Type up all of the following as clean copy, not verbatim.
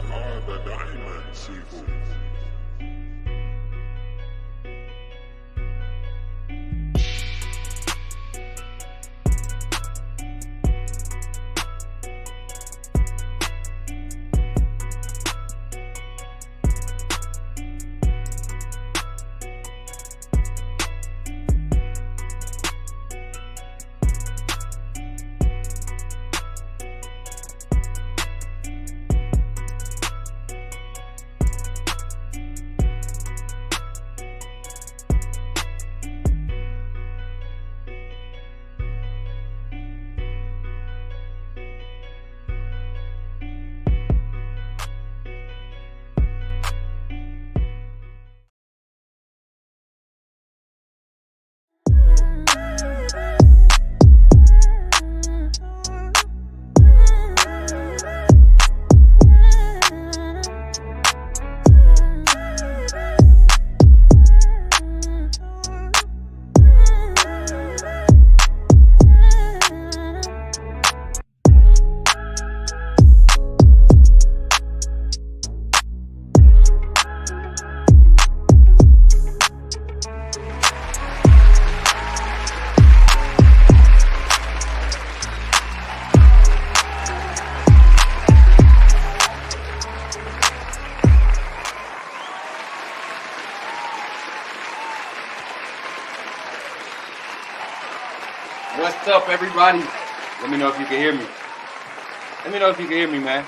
are the diamonds, people. What's up, everybody? Let me know if you can hear me. Let me know if you can hear me, man.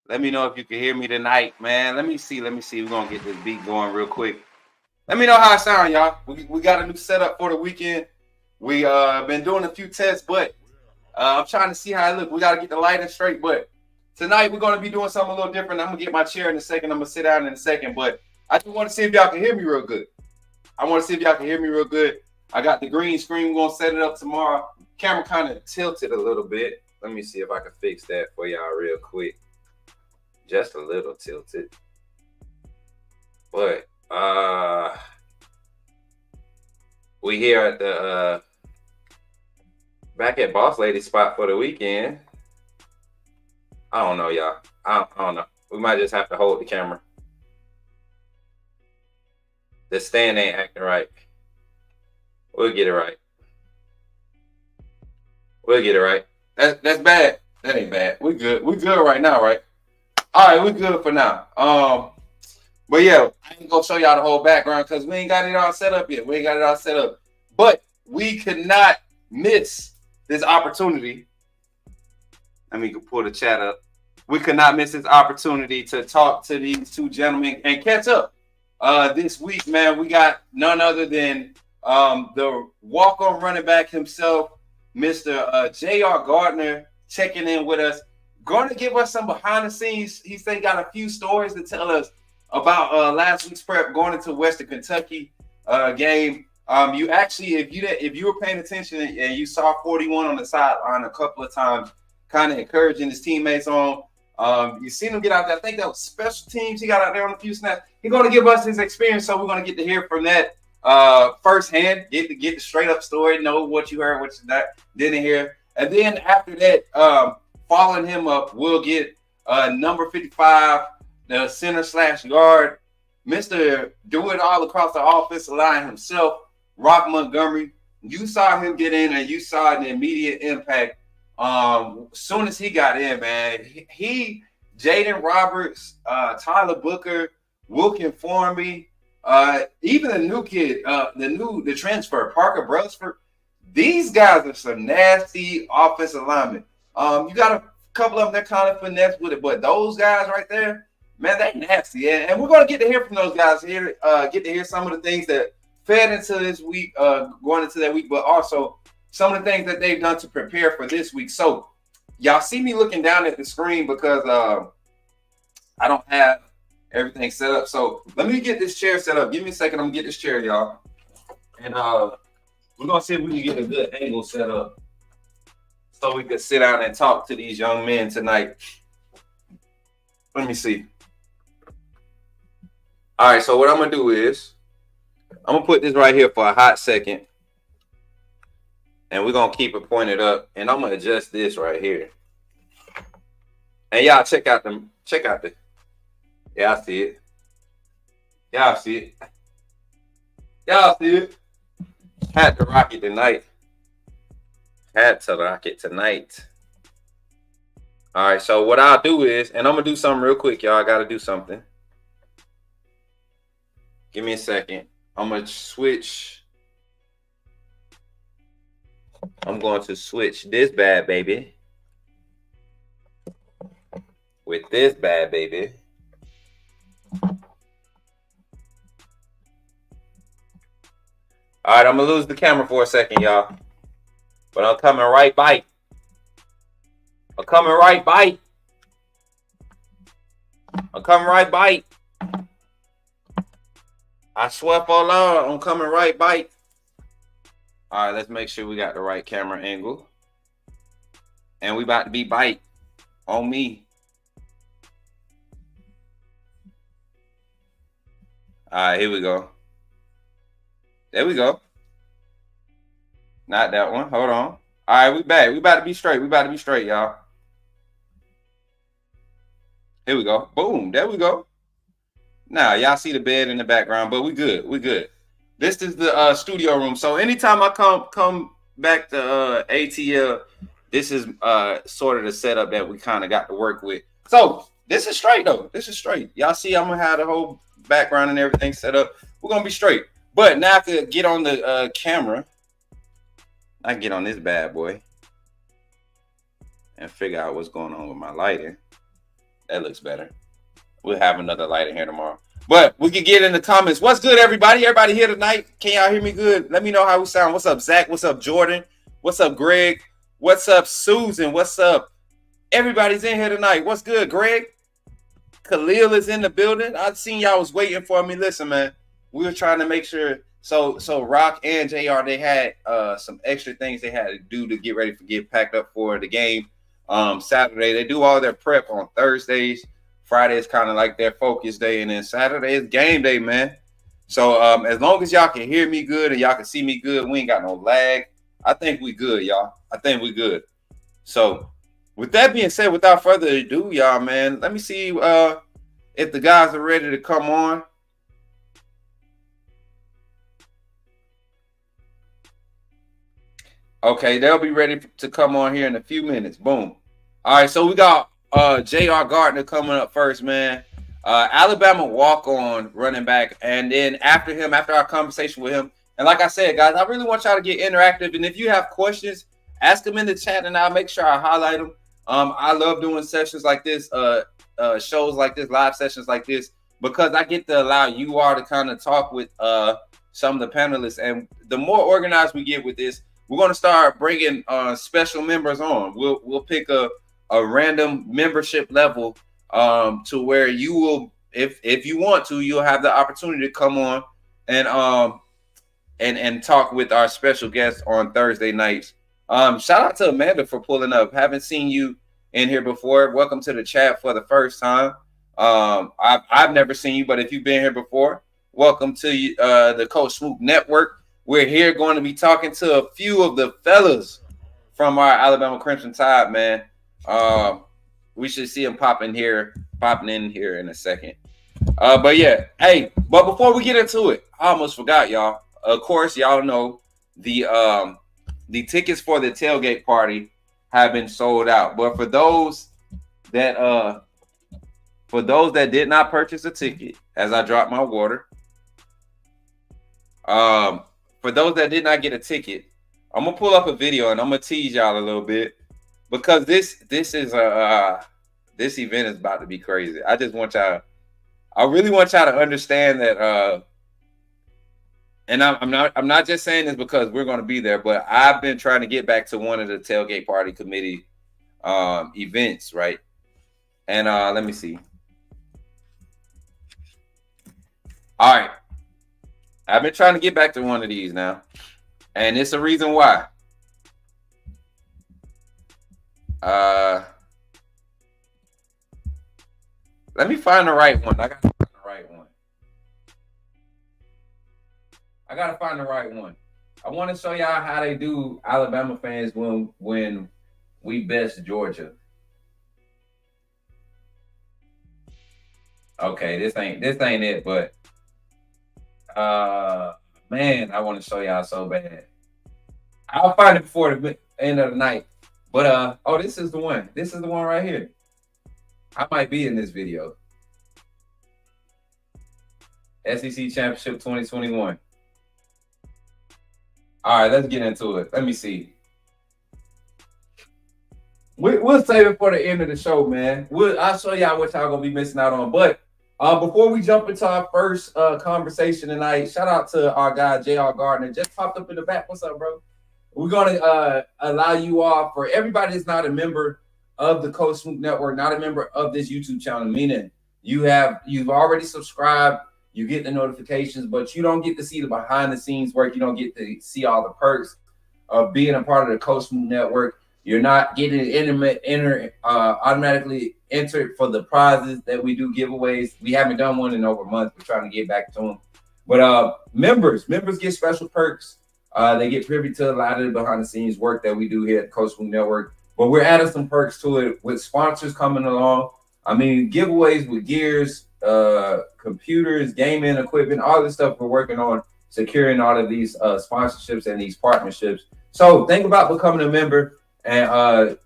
Let me know if you can hear me tonight, man. Let me see. We're going to get this beat going real quick. Let me know how it sounds, y'all. We got a new setup for the weekend. We been doing a few tests, but I'm trying to see how it looks. We got to get the lighting straight, but tonight we're going to be doing something a little different. I'm going to get my chair in a second. I'm going to sit down in a second, but I just want to see if y'all can hear me real good. I got the green screen. We're going to set it up tomorrow. Camera kind of tilted a little bit. Let me see if I can fix that for y'all real quick. Just a little tilted. But we here at the back at Boss Lady spot for the weekend. I don't know, y'all. I don't know. We might just have to hold the camera. The stand ain't acting right. We'll get it right. That's bad. That ain't bad. We good. We good right now, right? All right, we good for now. But yeah, I ain't gonna show y'all the whole background because we ain't got it all set up yet. But we could not miss this opportunity. Let me pull the chat up. We could not miss this opportunity to talk to these two gentlemen and catch up. This week, man, we got none other than the walk-on running back himself, Mr. J.R. Gardner, checking in with us. Going to give us some behind the scenes. He said he got a few stories to tell us about last week's prep going into Western Kentucky game. You actually, if you were paying attention and you saw 41 on the sideline a couple of times, kind of encouraging his teammates on. You seen him get out there. I think that was special teams. He got out there on a few snaps. He's going to give us his experience, so we're going to get to hear from that firsthand. Get the straight up story. Know what you heard, what you didn't hear, and then after that, following him up, we'll get number 55, the center / guard, Mr. Do It All across the offensive line himself, Roq Montgomery. You saw him get in, and you saw an immediate impact. Soon as he got in, man, he Jaden Roberts, Tyler Booker, Wilkin Formby, even the new kid, the transfer, Parker Brusford. These guys are some nasty offensive linemen. You got a couple of them that kind of finesse with it, but those guys right there, man, they nasty. And we're going to get to hear from those guys here, get to hear some of the things that fed into this week, going into that week, but also some of the things that they've done to prepare for this week. So y'all see me looking down at the screen because I don't have everything set up. So let me get this chair set up. Give me a second. I'm going to get this chair, y'all. And we're going to see if we can get a good angle set up so we can sit down and talk to these young men tonight. Let me see. All right, so what I'm going to do is I'm going to put this right here for a hot second. And we're going to keep it pointed up. And I'm going to adjust this right here. And y'all check out the. Yeah, I see it. Y'all see it. Y'all see it. Had to rock it tonight. Had to rock it tonight. All right, so what I'll do is, and I'm gonna do something real quick, y'all. I gotta do something. Give me a second. I'm gonna switch. I'm going to switch this bad baby with this bad baby. All right, I'm gonna lose the camera for a second, y'all. But I'm coming right back. I'm coming right back. I'm coming right back. I swear for Lord, I'm coming right back. All right, let's make sure we got the right camera angle. And we about to be bite on me. All right, here we go. There we go. Not that one. Hold on. All right, we back. We about to be straight. We about to be straight, y'all. Here we go. Boom. There we go. Now, y'all see the bed in the background, but we good. We good. This is the studio room. So anytime I come back to ATL, this is sort of the setup that we kind of got to work with. So this is straight though. This is straight. Y'all see I'm gonna have the whole background and everything set up. We're gonna be straight. But now I could get on the camera. I can get on this bad boy and figure out what's going on with my lighting. That looks better. We'll have another lighting here tomorrow. But we can get in the comments. What's good, everybody? Everybody here tonight? Can y'all hear me good? Let me know how we sound. What's up, Zach? What's up, Jordan? What's up, Greg? What's up, Susan? What's up? Everybody's in here tonight. What's good, Greg? Khalil is in the building. I've seen y'all was waiting for me. Listen, man, we were trying to make sure. So Roq and JR, they had some extra things they had to do to get ready to get packed up for the game Saturday. They do all their prep on Thursdays. Friday is kind of like their focus day, and then Saturday is game day, man. So as long as y'all can hear me good and y'all can see me good, we ain't got no lag. I think we good, y'all. I think we good. So with that being said, without further ado, y'all, man, let me see if the guys are ready to come on. Okay, they'll be ready to come on here in a few minutes. Boom. All right, so we got J.R. Gardner coming up first, man. Alabama walk-on running back. And then after him, after our conversation with him, and like I said, guys, I really want y'all to get interactive. And if you have questions, ask them in the chat, and I'll make sure I highlight them. I love doing sessions like this, shows like this, live sessions like this, because I get to allow you all to kind of talk with some of the panelists. And the more organized we get with this, we're going to start bringing special members on. We'll pick a random membership level to where you will, if you want to, you'll have the opportunity to come on and talk with our special guests on Thursday nights. Shout out to Amanda for pulling up. Haven't seen you in here before. Welcome to the chat for the first time. I've never seen you, but if you've been here before, welcome to the Coach Smook Network. We're here going to be talking to a few of the fellas from our Alabama Crimson Tide, man. We should see them popping in here in a second. But yeah, hey, but before we get into it, I almost forgot, y'all. Of course, y'all know the tickets for the tailgate party have been sold out. But for those that did not purchase a ticket, as I dropped my water, for those that did not get a ticket, I'm gonna pull up a video and I'm gonna tease y'all a little bit because this is this event is about to be crazy. I really want y'all to understand that. And I'm not just saying this because we're gonna be there, but I've been trying to get back to one of the tailgate party committee events, right? And let me see. All right. I've been trying to get back to one of these now, and it's a reason why. Let me find the right one. I gotta find the right one. I want to show y'all how they do Alabama fans when we best Georgia. Okay, this ain't it, but man, I want to show y'all so bad. I'll find it before the end of the night. But oh, this is the one. This is the one right here. I might be in this video. SEC Championship 2021. All right, let's get into it. Let me see. We'll save it for the end of the show, man. I'll show y'all what y'all gonna be missing out on. But before we jump into our first conversation tonight, shout out to our guy JR Gardner. Just popped up in the back. What's up, bro? We're gonna allow you all, for everybody that's not a member of the Coach Smook Network, not a member of this YouTube channel, meaning you've already subscribed, you get the notifications, but you don't get to see the behind the scenes work. You don't get to see all the perks of being a part of the Coach Smook Network. You're not getting automatically entered for the prizes that we do giveaways. We haven't done one in over a month. We're trying to get back to them. But members get special perks. They get privy to a lot of the behind the scenes work that we do here at Coach Smook Network. But we're adding some perks to it with sponsors coming along. I mean, giveaways with gears, computers, gaming equipment, all this stuff we're working on securing all of these sponsorships and these partnerships. So think about becoming a member and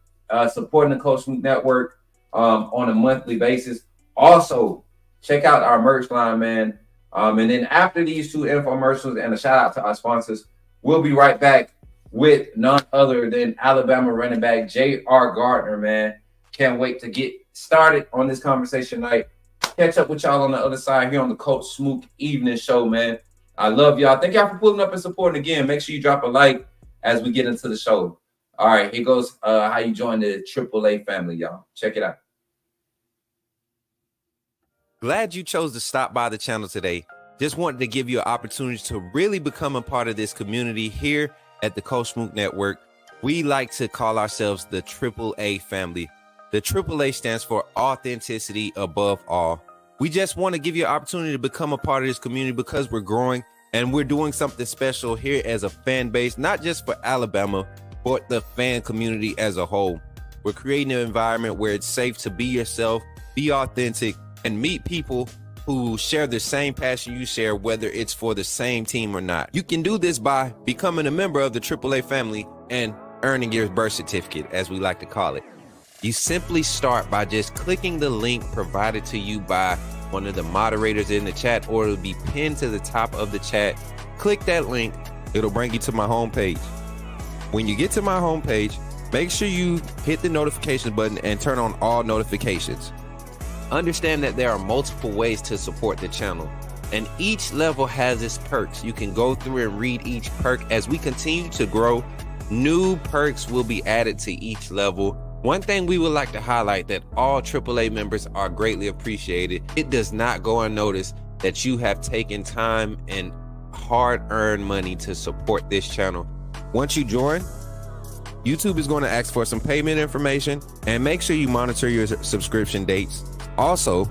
supporting the Coach Smook Network on a monthly basis. Also, check out our merch line, man. And then after these two infomercials and a shout out to our sponsors, we'll be right back with none other than Alabama running back J.R. Gardner, man. Can't wait to get started on this conversation tonight. Catch up with y'all on the other side here on the Coach Smook Evening Show, man. I love y'all. Thank y'all for pulling up and supporting again. Make sure you drop a like as we get into the show. All right, here goes how you join the AAA family, y'all. Check it out. Glad you chose to stop by the channel today. Just wanted to give you an opportunity to really become a part of this community here at the Coach Smook Network. We like to call ourselves the AAA family. The AAA stands for authenticity above all. We just want to give you an opportunity to become a part of this community because we're growing and we're doing something special here as a fan base, not just for Alabama, but the fan community as a whole. We're creating an environment where it's safe to be yourself, be authentic, and meet people who share the same passion you share, whether it's for the same team or not. You can do this by becoming a member of the AAA family and earning your birth certificate, as we like to call it. You simply start by just clicking the link provided to you by one of the moderators in the chat, or it'll be pinned to the top of the chat. Click that link, it'll bring you to my homepage. When you get to my homepage, make sure you hit the notification button and turn on all notifications. Understand that there are multiple ways to support the channel, and each level has its perks. You can go through and read each perk. As we continue to grow, new perks will be added to each level. One thing we would like to highlight that all AAA members are greatly appreciated. It does not go unnoticed that you have taken time and hard-earned money to support this channel. Once you join, YouTube is going to ask for some payment information, and make sure you monitor your subscription dates. Also,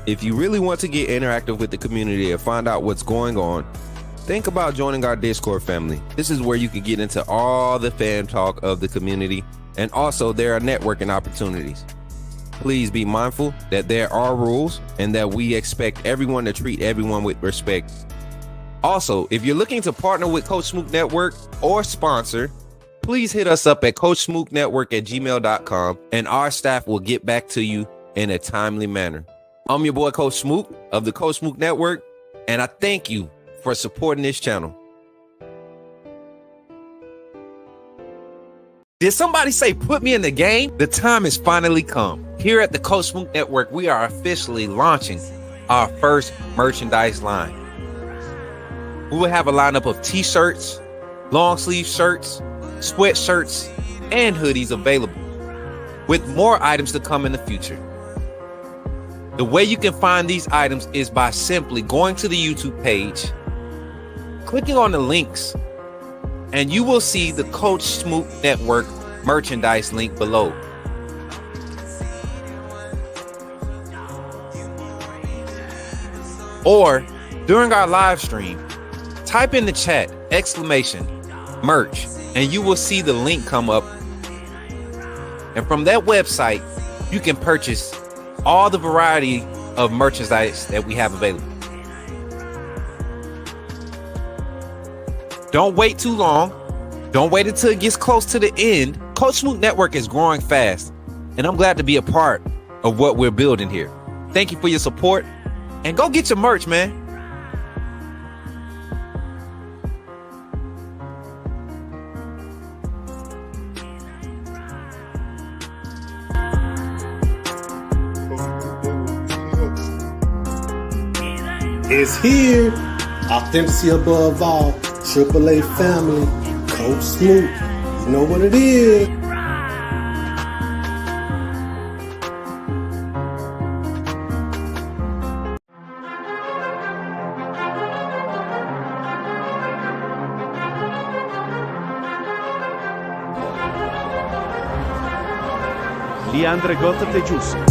if you really want to get interactive with the community and find out what's going on, think about joining our Discord family. This is where you can get into all the fan talk of the community, and also there are networking opportunities. Please be mindful that there are rules and that we expect everyone to treat everyone with respect. Also, if you're looking to partner with Coach Smook Network or sponsor, please hit us up at coachsmooknetwork@gmail.com and our staff will get back to you in a timely manner. I'm your boy Coach Smook of the Coach Smook Network, and I thank you for supporting this channel. Did somebody say put me in the game? The time has finally come. Here at the Coach Smook Network, we are officially launching our first merchandise line. We will have a lineup of t-shirts, long sleeve shirts, sweatshirts, and hoodies available, with more items to come in the future. The way you can find these items is by simply going to the YouTube page, clicking on the links, and you will see the Coach Smook Network merchandise link below. Or during our live stream, type in the chat !merch, and you will see the link come up. And from that website, you can purchase all the variety of merchandise that we have available. Don't wait too long. Don't wait until it gets close to the end. Coach Smook Network is growing fast, and I'm glad to be a part of what we're building here. Thank you for your support, and go get your merch, man. It's here. Authenticity above all. AAA family. Coach Smook. You know what it is. Leandre Gotham Giusto.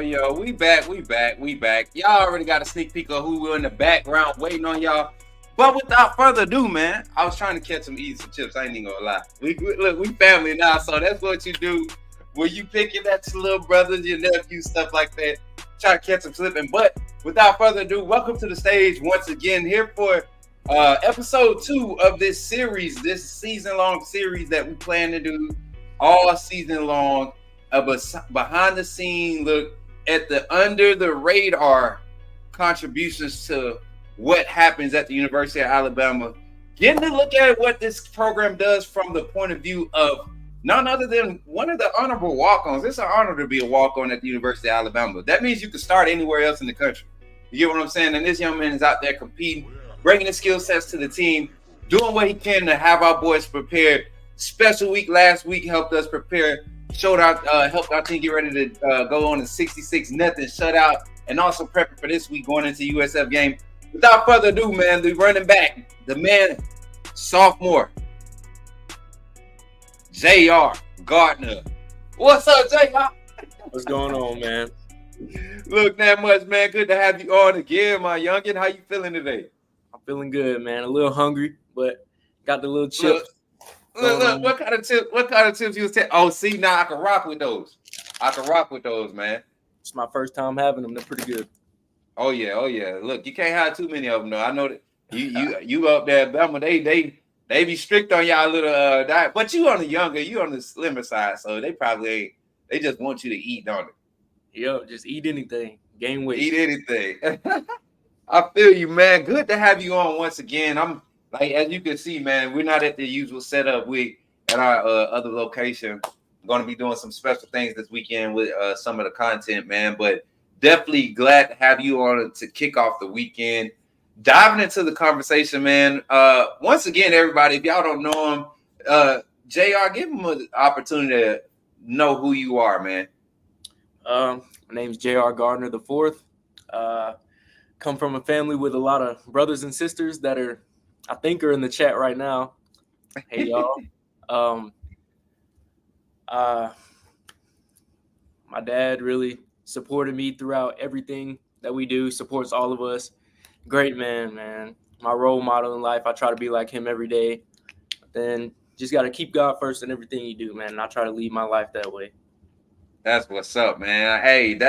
Yo. We back. Y'all already got a sneak peek of who we're in the background waiting on y'all. But without further ado, man, I was trying to catch some easy chips. I ain't even gonna lie. We family now, so that's what you do when you picking that little brothers, your nephews, stuff like that. Try to catch them slipping. But without further ado, welcome to the stage once again here for episode 2 of this series, this season-long series that we plan to do all season long. Behind the scene look at the under the radar contributions to what happens at the University of Alabama, getting to look at what this program does from the point of view of none other than one of the honorable walk-ons. It's an honor to be a walk-on at the University of Alabama. That means you can start anywhere else in the country. You get what I'm saying? And this young man is out there competing, bringing his skill sets to the team, doing what he can to have our boys prepared. Special week last week helped us prepare. Helped our team get ready to go on a 66-0 shutout, and also prepping for this week going into USF game. Without further ado, man, the running back, the man, sophomore, JR Gardner. What's up, JR? What's going on, man? Look, that much, man. Good to have you on again, my youngin. How you feeling today? I'm feeling good, man. A little hungry, but got the little chips. Look, what kind of tips you was telling? Oh, see, now I can rock with those. Man. It's my first time having them. They're pretty good. Oh yeah. Look, you can't have too many of them though. I know that you up there, Bama. They be strict on y'all little diet, but you on the slimmer side, so they probably ain't. They just want you to eat, don't they? Yo, just eat anything, gain weight. Eat anything. I feel you, man. Good to have you on once again. I'm. Like, as you can see, man, we're not at the usual setup. We at our other location. I'm going to be doing some special things this weekend with some of the content, man. But definitely glad to have you on to kick off the weekend. Diving into the conversation, man. Once again, everybody, if y'all don't know him, JR, give him an opportunity to know who you are, man. My name's JR Gardner the fourth. Come from a family with a lot of brothers and sisters that are, I think, are in the chat right now. Hey, y'all. My dad really supported me throughout everything that we do, supports all of us. Great man. My role model in life. I try to be like him every day. Then just got to keep God first in everything you do, man. And I try to lead my life that way. That's what's up, man. Hey,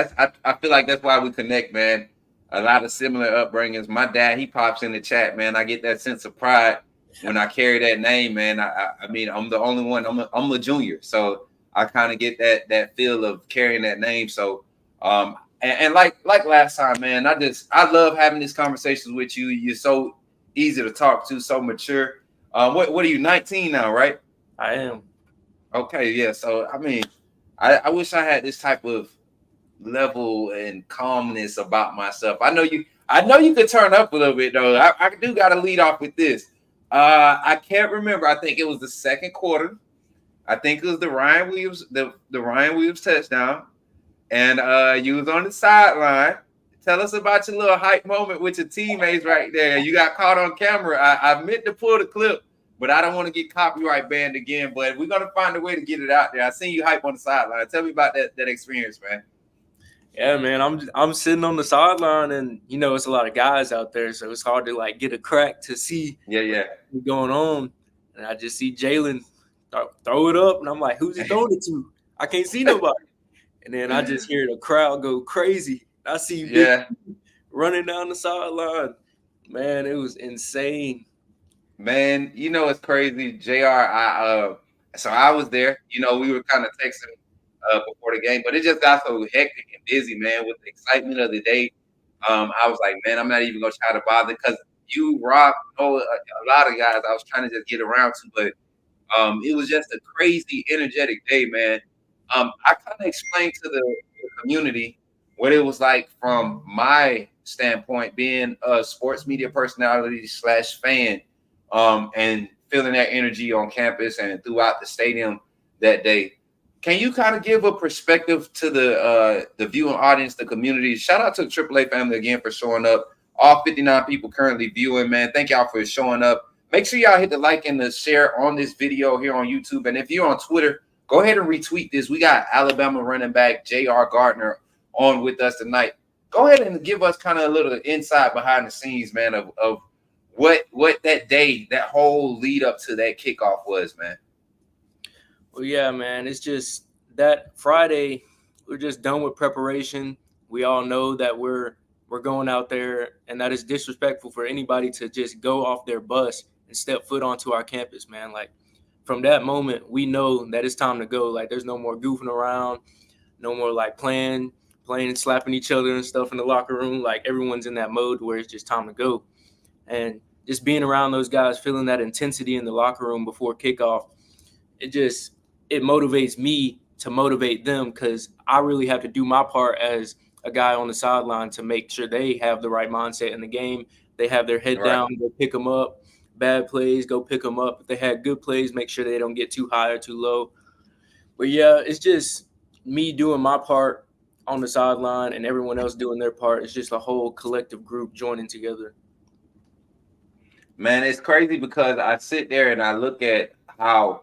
I feel like that's why we connect, man. A lot of similar upbringings. My dad, he pops in the chat, man. I get that sense of pride when I carry that name, man. I mean, I'm the only one. I'm a junior, so I kind of get that feel of carrying that name. So, and like last time, man, I love having these conversations with you. You're so easy to talk to, so mature. What are you, 19 now, right? I am. Okay, yeah. So I mean, I wish I had this type of level and calmness about myself. I know you could turn up a little bit though. I do got to lead off with this. I can't remember. I think it was the second quarter. I think it was the Ryan Williams touchdown, and you was on the sideline. Tell us about your little hype moment with your teammates right there. You got caught on camera. I meant to pull the clip, but I don't want to get copyright banned again. But we're gonna find a way to get it out there. I seen you hype on the sideline. Tell me about that experience, man. Yeah, man, I'm sitting on the sideline, and it's a lot of guys out there, so it's hard to like get a crack to see what's going on. And I just see Jalen throw it up, and I'm like, who's he throwing it to? I can't see nobody. And then I just hear the crowd go crazy. I see Big running down the sideline. Man, it was insane. Man, it's crazy. JR, so I was there. We were kind of texting before the game, but it just got so hectic and busy, man, with the excitement of the day. I was like, man, I'm not even gonna try to bother because you, Rob, a lot of guys I was trying to just get around to, but it was just a crazy, energetic day, man. I kind of explained to the community what it was like from my standpoint, being a sports media personality / fan, and feeling that energy on campus and throughout the stadium that day. Can you kind of give a perspective to the viewing audience, the community? Shout out to the AAA family again for showing up. All 59 people currently viewing, man. Thank y'all for showing up. Make sure y'all hit the like and the share on this video here on YouTube. And if you're on Twitter, go ahead and retweet this. We got Alabama running back J.R. Gardner on with us tonight. Go ahead and give us kind of a little insight behind the scenes, man, of what that day, that whole lead up to that kickoff was, man. Well, yeah, man, it's just that Friday, we're just done with preparation. We all know that we're going out there, and that is disrespectful for anybody to just go off their bus and step foot onto our campus, man. Like, from that moment, we know that it's time to go. Like, there's no more goofing around, no more like playing and slapping each other and stuff in the locker room. Like, everyone's in that mode where it's just time to go. And just being around those guys, feeling that intensity in the locker room before kickoff, it motivates me to motivate them, because I really have to do my part as a guy on the sideline to make sure they have the right mindset in the game. They have their head down, go pick them up. Bad plays, go pick them up. If they had good plays, make sure they don't get too high or too low. But yeah, it's just me doing my part on the sideline and everyone else doing their part. It's just a whole collective group joining together. Man, it's crazy because I sit there and I look at how,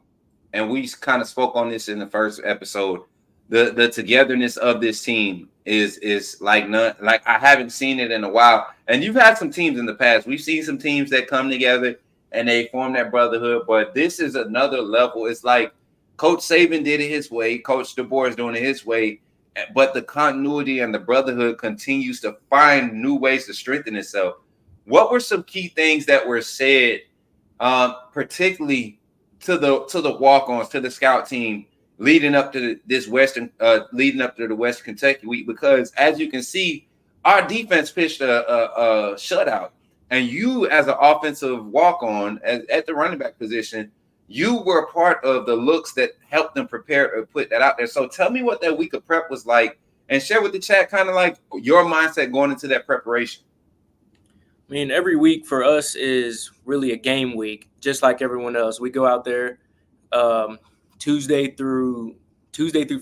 and we kind of spoke on this in the first episode, the togetherness of this team is like none, like I haven't seen it in a while. And you've had some teams in the past. We've seen some teams that come together and they form that brotherhood, but this is another level. It's like Coach Saban did it his way, Coach DeBoer is doing it his way, but the continuity and the brotherhood continues to find new ways to strengthen itself. What were some key things that were said, particularly to the walk-ons, to the scout team, leading up to the Western Kentucky week? Because as you can see, our defense pitched a shutout, and you, as an offensive walk-on at the running back position, you were part of the looks that helped them prepare or put that out there. So tell me what that week of prep was like, and share with the chat kind of like your mindset going into that preparation. I mean, every week for us is really a game week, just like everyone else. We go out there Tuesday through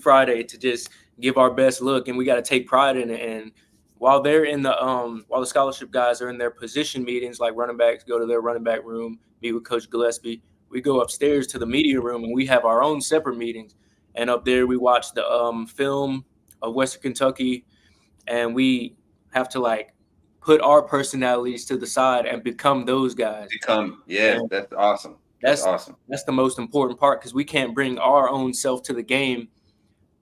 Friday to just give our best look, and we got to take pride in it. And while they're in the while the scholarship guys are in their position meetings, like running backs go to their running back room, meet with Coach Gillespie, we go upstairs to the media room and we have our own separate meetings. And up there we watch the film of Western Kentucky, and we have to like put our personalities to the side and become those guys. That's awesome. That's awesome. That's the most important part, because we can't bring our own self to the game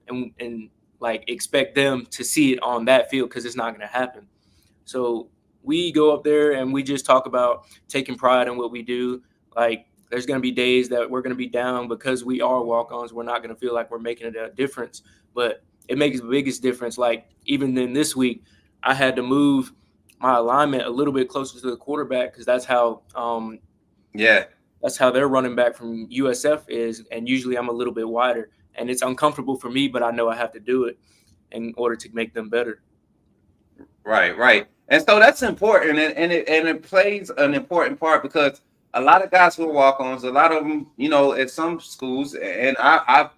and like expect them to see it on that field, because it's not going to happen. So we go up there and we just talk about taking pride in what we do. Like, there's going to be days that we're going to be down because we are walk-ons. We're not going to feel like we're making a difference, but it makes the biggest difference. Like, even in this week, I had to move my alignment a little bit closer to the quarterback, because that's how their running back from USF is, and usually I'm a little bit wider. and it's uncomfortable for me, but I know I have to do it in order to make them better. Right. And so that's important, and it plays an important part because a lot of guys who are walk-ons, a lot of them, at some schools, and I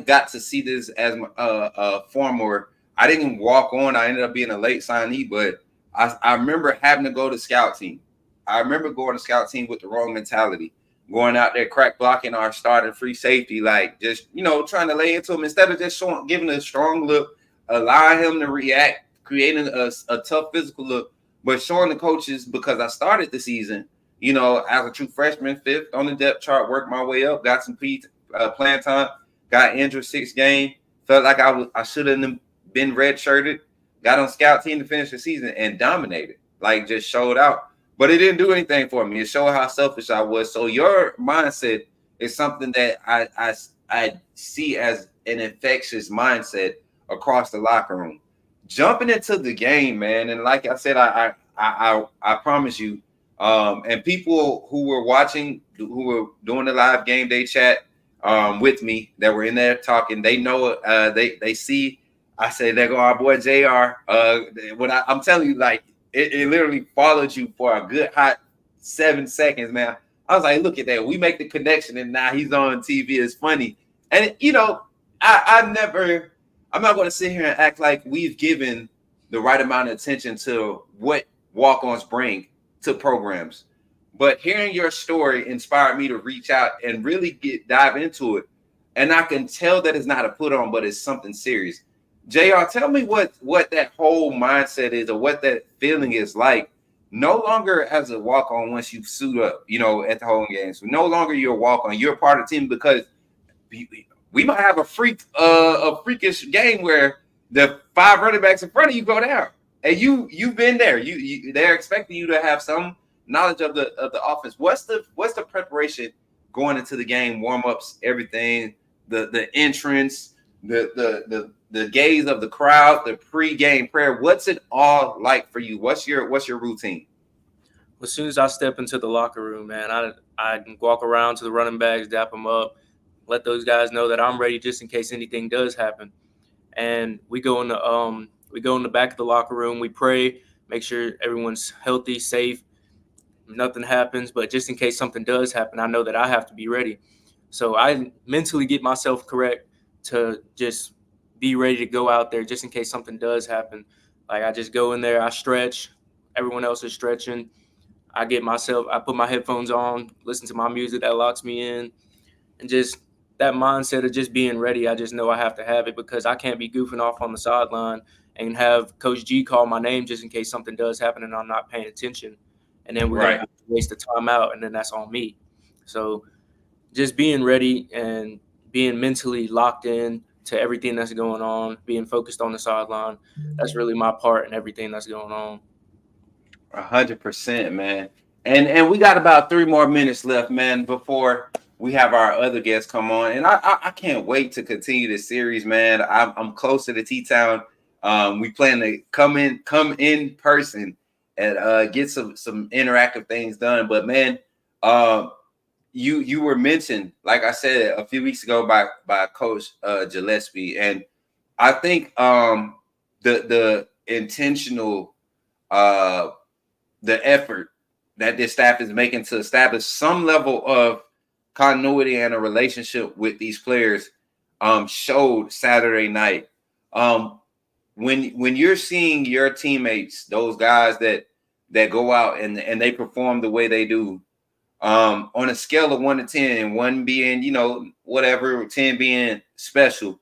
got to see this as a former. I didn't walk on. I ended up being a late signee, but I remember having to go to scout team. I remember going to scout team with the wrong mentality, going out there crack blocking our starting free safety, like just trying to lay into him instead of just giving a strong look, allowing him to react, creating a tough physical look, but showing the coaches, because I started the season, as a true freshman, 5th on the depth chart, worked my way up, got some playing time, got injured 6th game, felt like I should have been redshirted, got on scout team to finish the season and dominated, like just showed out. But it didn't do anything for me. It showed how selfish I was. So your mindset is something that I see as an infectious mindset across the locker room. Jumping into the game, man, and like I said, I promise you, and people who were watching, who were doing the live game day chat with me, that were in there talking, they know, they see. I say, there go our boy JR. When I'm telling you, like it literally followed you for a good hot 7 seconds, man. I was like, look at that. We make the connection, and now he's on TV. It's funny, and I'm not going to sit here and act like we've given the right amount of attention to what walk-ons bring to programs. But hearing your story inspired me to reach out and really dive into it. And I can tell that it's not a put on, but it's something serious. JR, tell me what that whole mindset is, or what that feeling is like. No longer as a walk-on once you suit up, at the home games. No longer you're a walk-on. You're a part of the team, because we might have a freakish game where the 5 running backs in front of you go down, and you've been there. They're expecting you to have some knowledge of the offense. What's the preparation going into the game? Warm-ups, everything, the entrance, the gaze of the crowd, the pre-game prayer. What's it all like for you? What's your routine? As soon as I step into the locker room, man, I walk around to the running backs, dap them up, let those guys know that I'm ready just in case anything does happen. And we go in the back of the locker room. We pray, make sure everyone's healthy, safe, nothing happens. But just in case something does happen, I know that I have to be ready. So I mentally get myself correct to just be ready to go out there just in case something does happen. Like, I just go in there, I stretch. Everyone else is stretching. I put my headphones on, listen to my music that locks me in, and just that mindset of just being ready. I just know I have to have it, because I can't be goofing off on the sideline and have Coach G call my name just in case something does happen and I'm not paying attention. And then we're going to have to waste the time out, and then that's on me. So just being ready and being mentally locked in to everything that's going on, being focused on the sideline, that's really my part in everything that's going on. 100%, man. And we got about 3 more minutes left, man, before we have our other guests come on. And I can't wait to continue this series, man. I'm close to the T-Town. We plan to come in person and get some interactive things done. But man, you were mentioned, like I said a few weeks ago, by Coach Gillespie, and I think the intentional the effort that this staff is making to establish some level of continuity and a relationship with these players showed Saturday night. When you're seeing your teammates, those guys that go out and they perform the way they do, on a scale of 1 to 10, 1 being, whatever, 10 being special,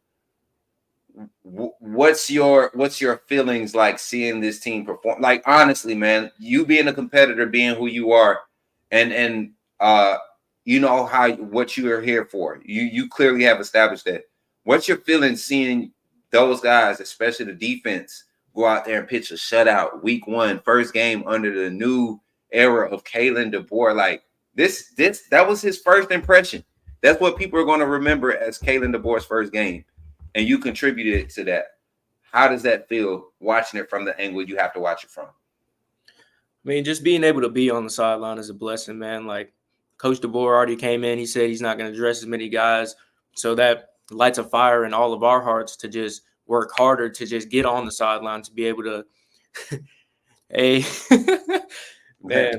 what's your feelings like seeing this team perform? Like, honestly, man, you being a competitor, being who you are, and what you are here for. You clearly have established that. What's your feeling seeing those guys, especially the defense, go out there and pitch a shutout week 1, first game under the new era of Kalen DeBoer? Like, that was his first impression. That's what people are going to remember as Kalen DeBoer's first game. And you contributed to that. How does that feel, watching it from the angle you have to watch it from? I mean, just being able to be on the sideline is a blessing, man. Like, Coach DeBoer already came in. He said he's not going to dress as many guys. So that lights a fire in all of our hearts to just work harder to just get on the sideline to be able to. Hey, man,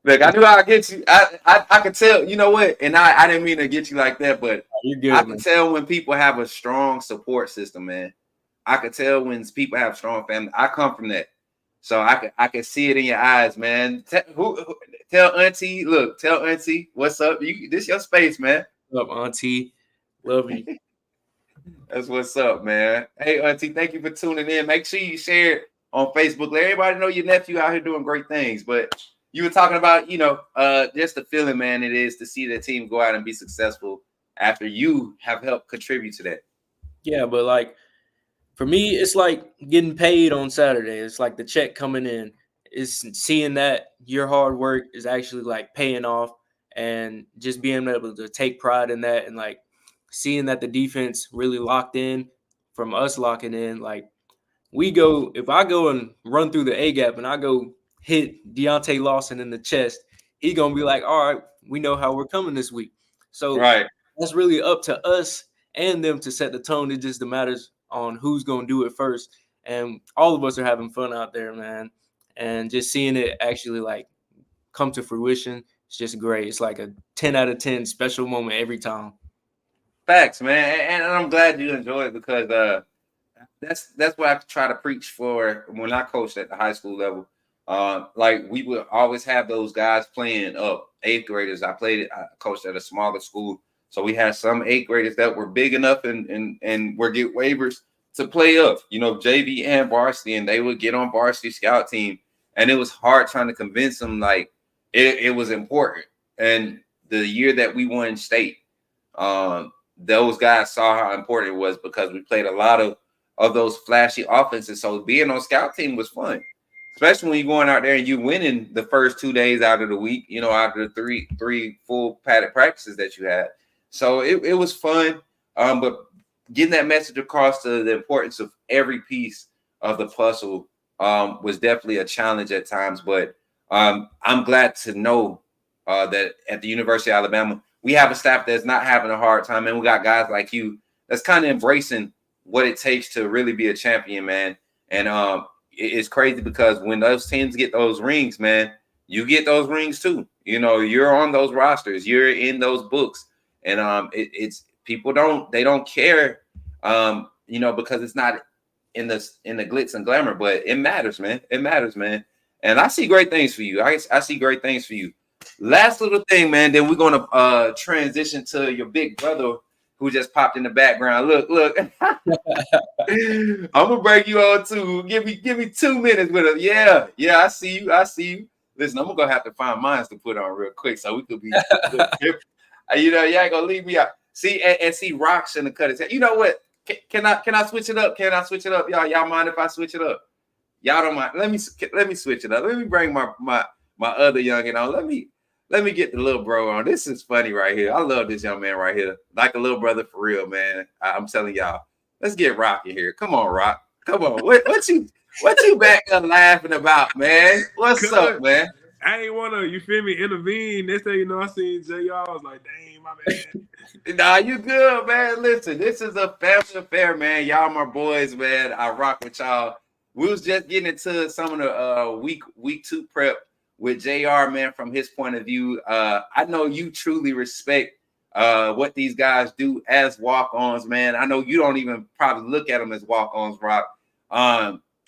Look, I knew I'd get you. I could tell. You know what? And I didn't mean to get you like that, but you're good, I man. can tell when people have a strong support system, man. I could tell when people have strong family. I come from that, so I can see it in your eyes, man. Tell Auntie, look, tell Auntie what's up. This your space, man. What's up, Auntie? Love you. That's what's up, man. Hey, Auntie, thank you for tuning in. Make sure you share it on Facebook. Let everybody know your nephew out here doing great things. But you were talking about, just the feeling, man, it is to see the team go out and be successful after you have helped contribute to that. Yeah, but like for me, it's like getting paid on Saturday. It's like the check coming in. It's seeing that your hard work is actually like paying off, and just being able to take pride in that, and like seeing that the defense really locked in from us locking in. Like if I go and run through the A gap and I go hit Deontay Lawson in the chest, he gonna be like, all right, we know how we're coming this week. So that's really up to us and them to set the tone. It just matters on who's gonna do it first. And all of us are having fun out there, man. And just seeing it actually like come to fruition, it's just great. It's like a 10 out of 10 special moment every time. Facts, man. And I'm glad you enjoy it because that's what I try to preach for when I coached at the high school level. Like we would always have those guys playing up 8th graders. I coached at a smaller school. So we had some 8th graders that were big enough and were get waivers to play up, JV and varsity, and they would get on varsity scout team. And it was hard trying to convince them like it was important. And the year that we won state, those guys saw how important it was because we played a lot of those flashy offenses. So being on scout team was fun, especially when you're going out there and you winning the first 2 days out of the week, out of the three full padded practices that you had. So it was fun. But getting that message across to the importance of every piece of the puzzle was definitely a challenge at times. But I'm glad to know that at the University of Alabama, we have a staff that's not having a hard time. And we got guys like you that's kind of embracing what it takes to really be a champion, man. And it's crazy because when those teams get those rings, man, you get those rings too. You're on those rosters, you're in those books, and it's people don't care, because it's not in the glitz and glamour, but it matters, man. It matters, man. And I see great things for you. I see great things for you. Last little thing, man. Then we're gonna transition to your big brother who just popped in the background. Look. I'm gonna bring you on too. Give me 2 minutes with him. Yeah. I see you. Listen, I'm gonna have to find mines to put on real quick so we could be. You ain't gonna leave me out. See, and see, Roq's in the cut his head. You know what? Can I switch it up? Y'all mind if I switch it up? Y'all don't mind? Let me switch it up. Let me bring my other youngin on. Let me get the little bro on. This is funny right here. I love this young man right here. Like a little brother for real, man. I'm telling y'all. Let's get Roq in here. Come on, Roq. Come on. What you back there laughing about, man? What's up, man? I ain't want to, you feel me, intervene. Next thing you know, I seen JR. I was like, dang, my bad. Nah, you good, man. Listen, this is a family affair, man. Y'all my boys, man. I rock with y'all. We was just getting into some of the week 2 prep with JR, man, from his point of view. I know you truly respect what these guys do as walk-ons, man. I know you don't even probably look at them as walk-ons, Roq.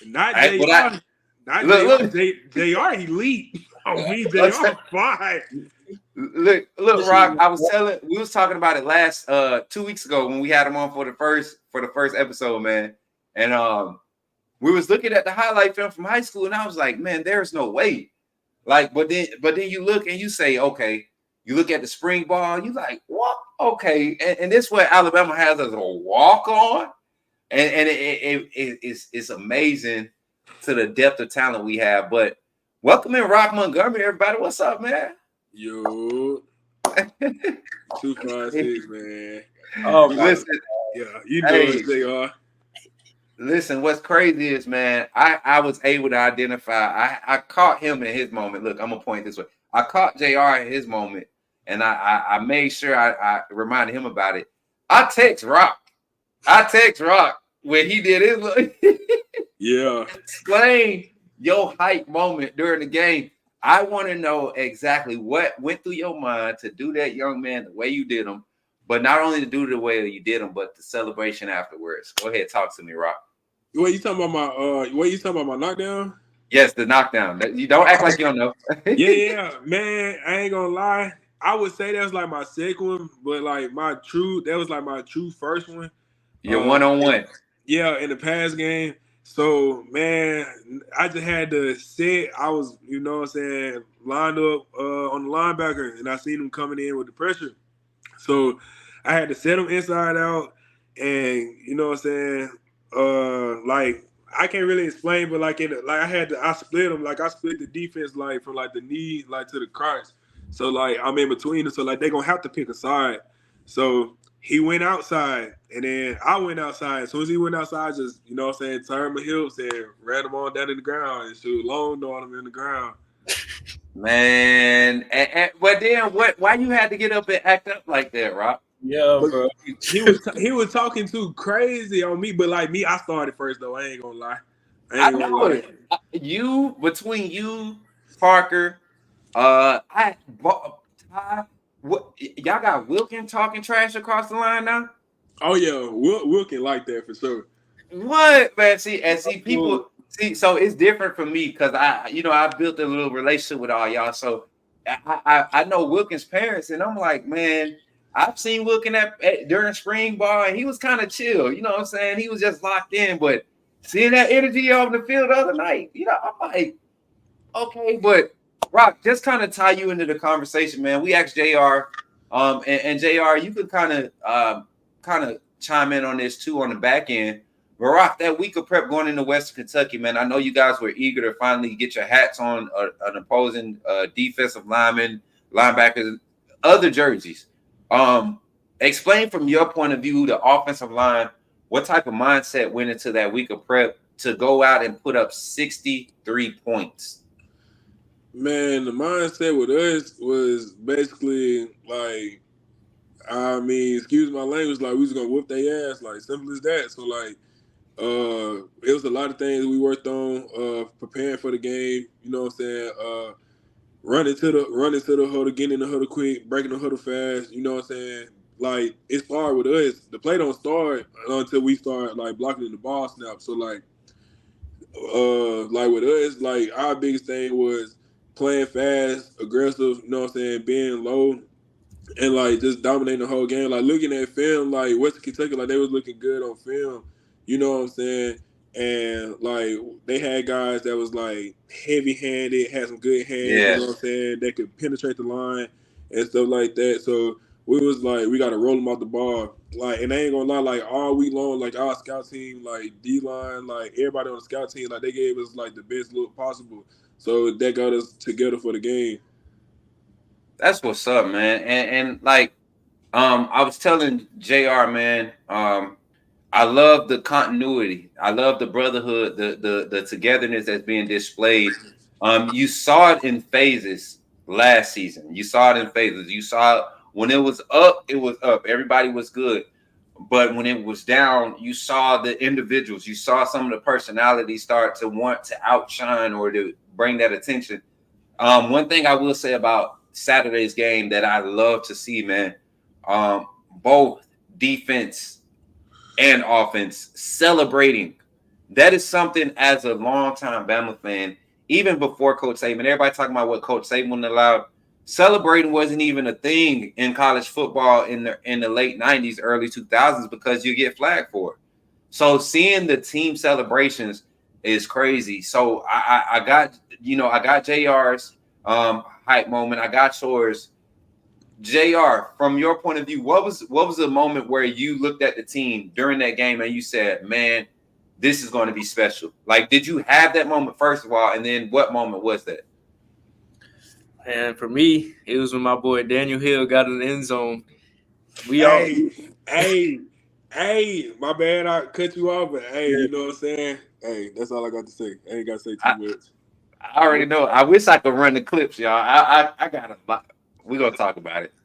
Not JR. Not JR elite. Oh, me, JR fine. Look, Roq. We was talking about it last 2 weeks ago when we had him on for the first episode, man. And we was looking at the highlight film from high school, and I was like, man, there's no way. Like, but then you look and you say, okay. You look at the spring ball, you like, what? Okay, and this is what Alabama has as a walk on, and it's amazing to the depth of talent we have. But welcome in Roq Montgomery, everybody. What's up, man? Yo, 256, man. Oh, listen, yeah, you know what they are. Listen, what's crazy is, man, I was able to identify. I caught him in his moment. Look, I'm gonna point this way. I caught JR in his moment, and I made sure I reminded him about it. I text Roq I text Roq when he did his. Yeah. Explain your hype moment during the game. I want to know exactly what went through your mind to do that young man the way you did him, but not only to do the way you did him, but the celebration afterwards. Go ahead, talk to me, Roq. What you talking about my knockdown? Yes, the knockdown. You don't act like you don't know. Yeah, man. I ain't gonna lie. I would say that was like my second one, but like that was like my true first one. You're one-on-one. Yeah, in the past game. So man, I just had to sit. I was, you know what I'm saying, lined up on the linebacker, and I seen him coming in with the pressure. So I had to set him inside out, and you know what I'm saying. Like I can't really explain, but like I split them. Like I split the defense like from like the knee like to the crotch. So like I'm in between them. So like they're gonna have to pick a side. So he went outside, and then I went outside. As soon as he went outside, just, you know what I'm saying, turned my hips and ran him on down in the ground and shoot long on him in the ground. Man, but then why you had to get up and act up like that, Roq? Yeah, bro. He was talking too crazy on me, but like me, I started first though. I ain't gonna lie. I know it. Between you, Parker, what y'all got Wilkin talking trash across the line now? Oh yeah, Wilkin like that for sure. What, man? See people see. So it's different for me because I built a little relationship with all y'all. So I know Wilkin's parents, and I'm like, man, I've seen Wilkin during spring ball, and he was kind of chill. You know what I'm saying? He was just locked in, but seeing that energy on the field the other night, I'm like, okay, but Roq, just kind of tie you into the conversation, man. We asked JR, and JR, you could kind of chime in on this too on the back end. But Roq, that week of prep going into Western Kentucky, man, I know you guys were eager to finally get your hats on an opposing defensive lineman, linebackers, other jerseys. Explain from your point of view the offensive line. What type of mindset went into that week of prep to go out and put up 63 points? Man, the mindset with us was basically like, I mean, excuse my language, like we was gonna whoop their ass, like simple as that. So like, it was a lot of things we worked on, preparing for the game. You know what I'm saying? Running to the huddle, getting in the huddle quick, breaking the huddle fast. You know what I'm saying? Like it started with us. The play don't start until we start like blocking the ball snap. So like with us, like our biggest thing was playing fast, aggressive, you know what I'm saying, being low, and like just dominating the whole game. Like looking at film, like Western Kentucky, like they was looking good on film, you know what I'm saying? And like they had guys that was like heavy handed, had some good hands, you know what I'm saying, that could penetrate the line and stuff like that. So we was like, we gotta roll them off the ball. Like, and I ain't gonna lie, like all week long, like our scout team, like D-line, like everybody on the scout team, like they gave us like the best look possible. So that got us together for the game. That's what's up, man. And like, I was telling JR, man, I love the continuity. I love the brotherhood, the togetherness that's being displayed. You saw it in phases last season. You saw it in phases. You saw it when it was up, it was up. Everybody was good. But when it was down, you saw the individuals. You saw some of the personalities start to want to outshine or to bring that attention. One thing I will say about Saturday's game that I love to see, man, both defense and offense celebrating. That is something as a longtime Bama fan, even before Coach Saban, everybody talking about what Coach Saban allowed. Celebrating wasn't even a thing in college football in the late 90s, early 2000s because you get flagged for it. So seeing the team celebrations is crazy. So I got JR's hype moment. I got yours. JR, from your point of view, what was the moment where you looked at the team during that game and you said, man, this is going to be special? Like, did you have that moment first of all, and then what moment was that? And for me, it was when my boy Daniel Hill got in the end zone. Hey, my bad, I cut you off, but hey, you know what I'm saying? Hey, that's all I got to say. I ain't got to say too much. I already know. I wish I could run the clips, y'all. I got a lot. We're going to talk about it.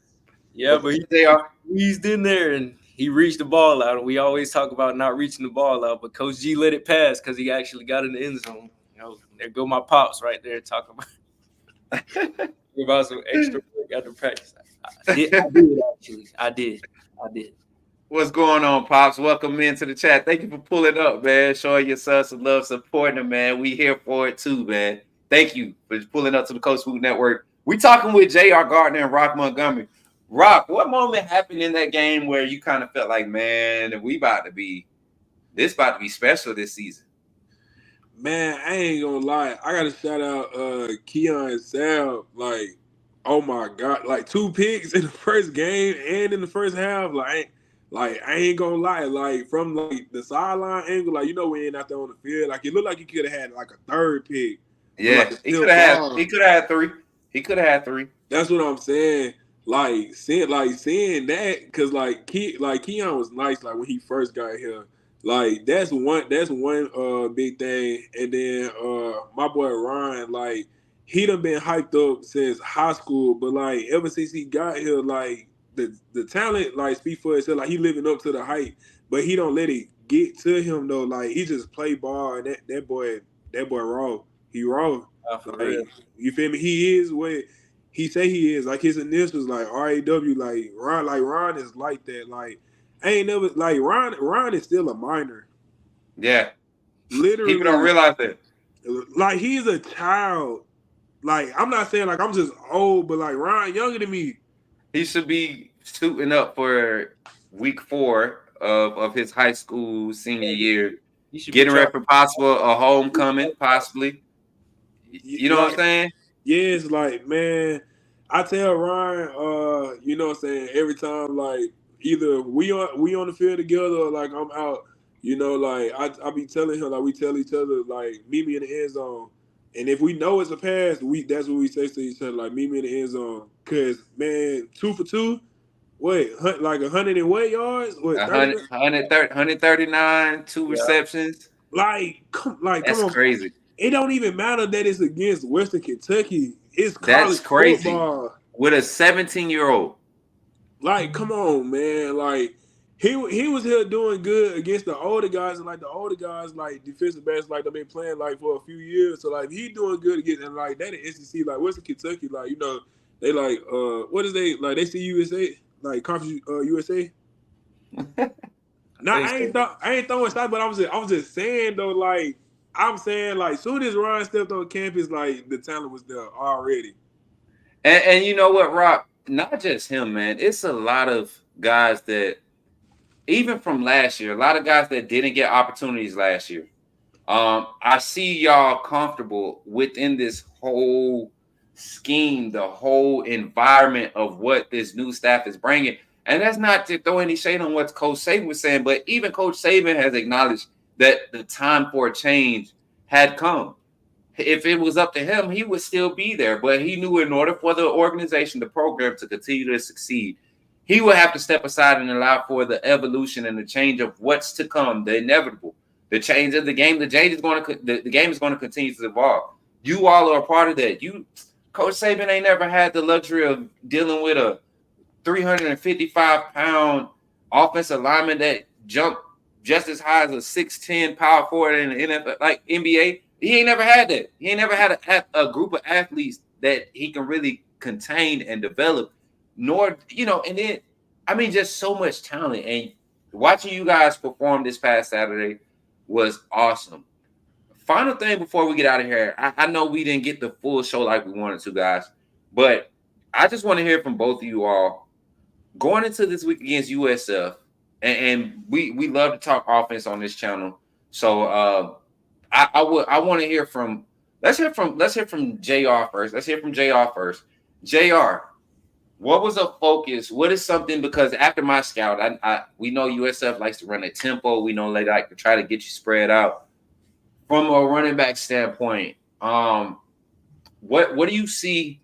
Yeah, but he squeezed in there, and he reached the ball out, and we always talk about not reaching the ball out, but Coach G let it pass because he actually got in the end zone. You know, there go my pops right there talking about some extra work after practice. I did actually. I did. What's going on, Pops? Welcome into the chat. Thank you for pulling up, man. Showing yourself some love, supporting them, man. We here for it too, man. Thank you for pulling up to the Coach Smook Network. We talking with J.R. Gardner and Roq Montgomery. Roq, what moment happened in that game where you kind of felt like, man, this about to be special this season? Man, I ain't gonna lie. I gotta shout out Keon and Sal. Like, oh my God, like 2 picks in the first game and in the first half. Like I ain't gonna lie. Like from like the sideline angle, like we ain't out there on the field. Like it looked like he could have had like a 3rd pick. Yeah, like, he could have had 3. He could have had 3. That's what I'm saying. Like seeing that, cause like Keon was nice. Like when he first got here. Like that's one big thing. And then my boy Ryan, like he done been hyped up since high school, but like ever since he got here, like the talent like speak for itself. Like he living up to the hype, but he don't let it get to him though. Like he just play ball, and that boy raw. He raw. Like you feel me? He is what he say he is. Like his initials like RAW. Like Ron is like that. Like I ain't never like Ron is still a minor. Yeah. Literally. People don't realize that. Like he's a child. Like I'm not saying like I'm just old, but like Ron younger than me. He should be suiting up for week 4 of his high school senior year. Getting ready for possible a homecoming, possibly. You know what I'm saying? Yes, like man, I tell Ryan, you know what I'm saying, every time like either we on the field together or like I'm out, like I be telling him like we tell each other like meet me in the end zone. And if we know it's a pass, that's what we say to each other, like meet me in the end zone. Cause man, 2 for 2, like 100 and what yards? What 139, 2 receptions. Come that's on. Crazy. It don't even matter that it's against Western Kentucky. It's college football. With a 17-year-old. Like, come on, man. Like, he was here doing good against the older guys, and like the older guys, like defensive backs, like they've been playing like for a few years. So like he doing good against, and like that in SEC, like Western Kentucky, like they like what is they like? They see USA, like Conference USA. Now I ain't throwing shots, but I was just saying though, like. I'm saying, like, soon as Ryan stepped on campus, like, the talent was there already. And you know what, Roq? Not just him, man. It's a lot of guys that, even from last year, a lot of guys that didn't get opportunities last year. I see y'all comfortable within this whole scheme, the whole environment of what this new staff is bringing. And that's not to throw any shade on what Coach Saban was saying, but even Coach Saban has acknowledged that the time for a change had come. If it was up to him, he would still be there. But he knew in order for the organization, the program to continue to succeed, he would have to step aside and allow for the evolution and the change of what's to come, the inevitable, the change of the game. The game is going to continue to evolve. You all are a part of that. Coach Saban ain't never had the luxury of dealing with a 355-pound offensive lineman that jumped just as high as a 6'10" power forward in the NFL, like NBA. He ain't never had that. He ain't never had a group of athletes that he can really contain and develop. Nor, and then, I mean, just so much talent. And watching you guys perform this past Saturday was awesome. Final thing before we get out of here, I know we didn't get the full show like we wanted to, guys, but I just want to hear from both of you all going into this week against USF. And we love to talk offense on this channel. So I want to hear from let's hear from JR first. JR, what was a focus? What is something, because after my scout, we know USF likes to run a tempo. We know they like to try to get you spread out. From a running back standpoint, what do you see?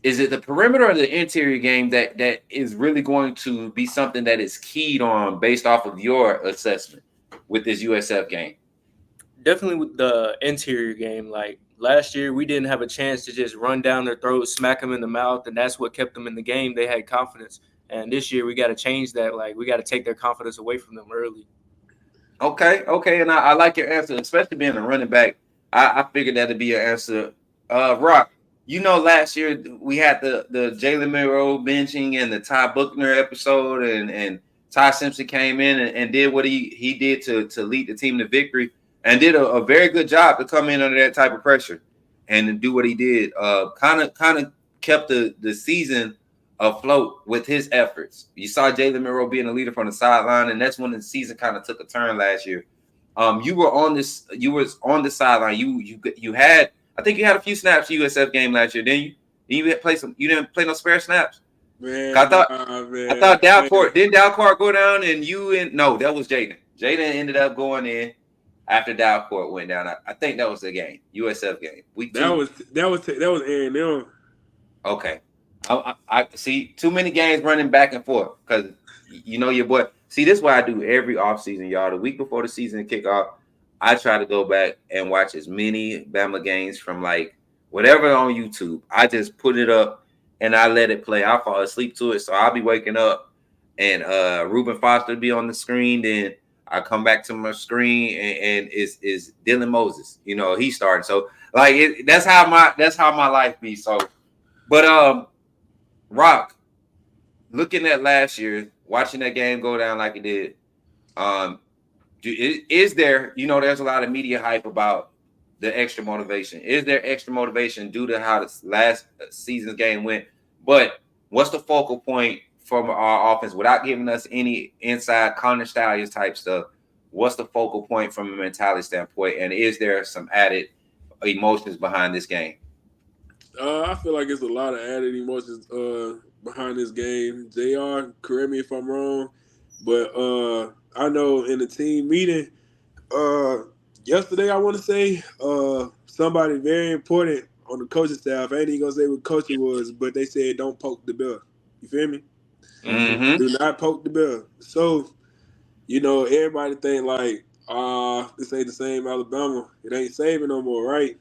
Is it the perimeter or the interior game that is really going to be something that is keyed on based off of your assessment with this USF game? Definitely with the interior game. Like last year, we didn't have a chance to just run down their throats, smack them in the mouth, and that's what kept them in the game. They had confidence. And this year we got to change that. Like, we got to take their confidence away from them early. Okay, and I like your answer, especially being a running back. I figured that'd be your answer. Roq, last year we had the Jalen Monroe benching and the Ty Buckner episode, and Ty Simpson came in and did what he did to lead the team to victory, and did a very good job to come in under that type of pressure and to do what he did. Kind of kept the season afloat with his efforts. You saw Jalen Monroe being a leader from the sideline, and that's when the season kind of took a turn last year. You were on the sideline. You had, I think you had a few snaps USF game last year, didn't you? You didn't play no spare snaps. Man, I thought Dalcourt didn't Dalcourt go down, and no, that was Jaden. Jaden ended up going in after Dalcourt went down. I think that was the game, USF game. That was A&M. Okay. I see too many games running back and forth because your boy. See, this is what I do every offseason, y'all. The week before the season kickoff, I try to go back and watch as many Bama games from like whatever on YouTube. I just put it up and I let it play. I fall asleep to it, so I'll be waking up and Reuben Foster be on the screen. Then I come back to my screen and is Dylan Moses. He's starting. So like that's how my life be. So, but Roq, looking at last year, watching that game go down like it did, is there, there's a lot of media hype about the extra motivation. Is there extra motivation due to how this last season's game went? But what's the focal point from our offense without giving us any inside Connor Stallions type stuff? What's the focal point from a mentality standpoint? And is there some added emotions behind this game? I feel like it's a lot of added emotions behind this game. JR, correct me if I'm wrong, but I know in the team meeting yesterday, I want to say somebody very important on the coaching staff. I ain't even gonna say what coach it was, but they said don't poke the bear. You feel me? Mm-hmm. Do not poke the bear. So, everybody think like, this ain't the same Alabama. It ain't saving no more, right?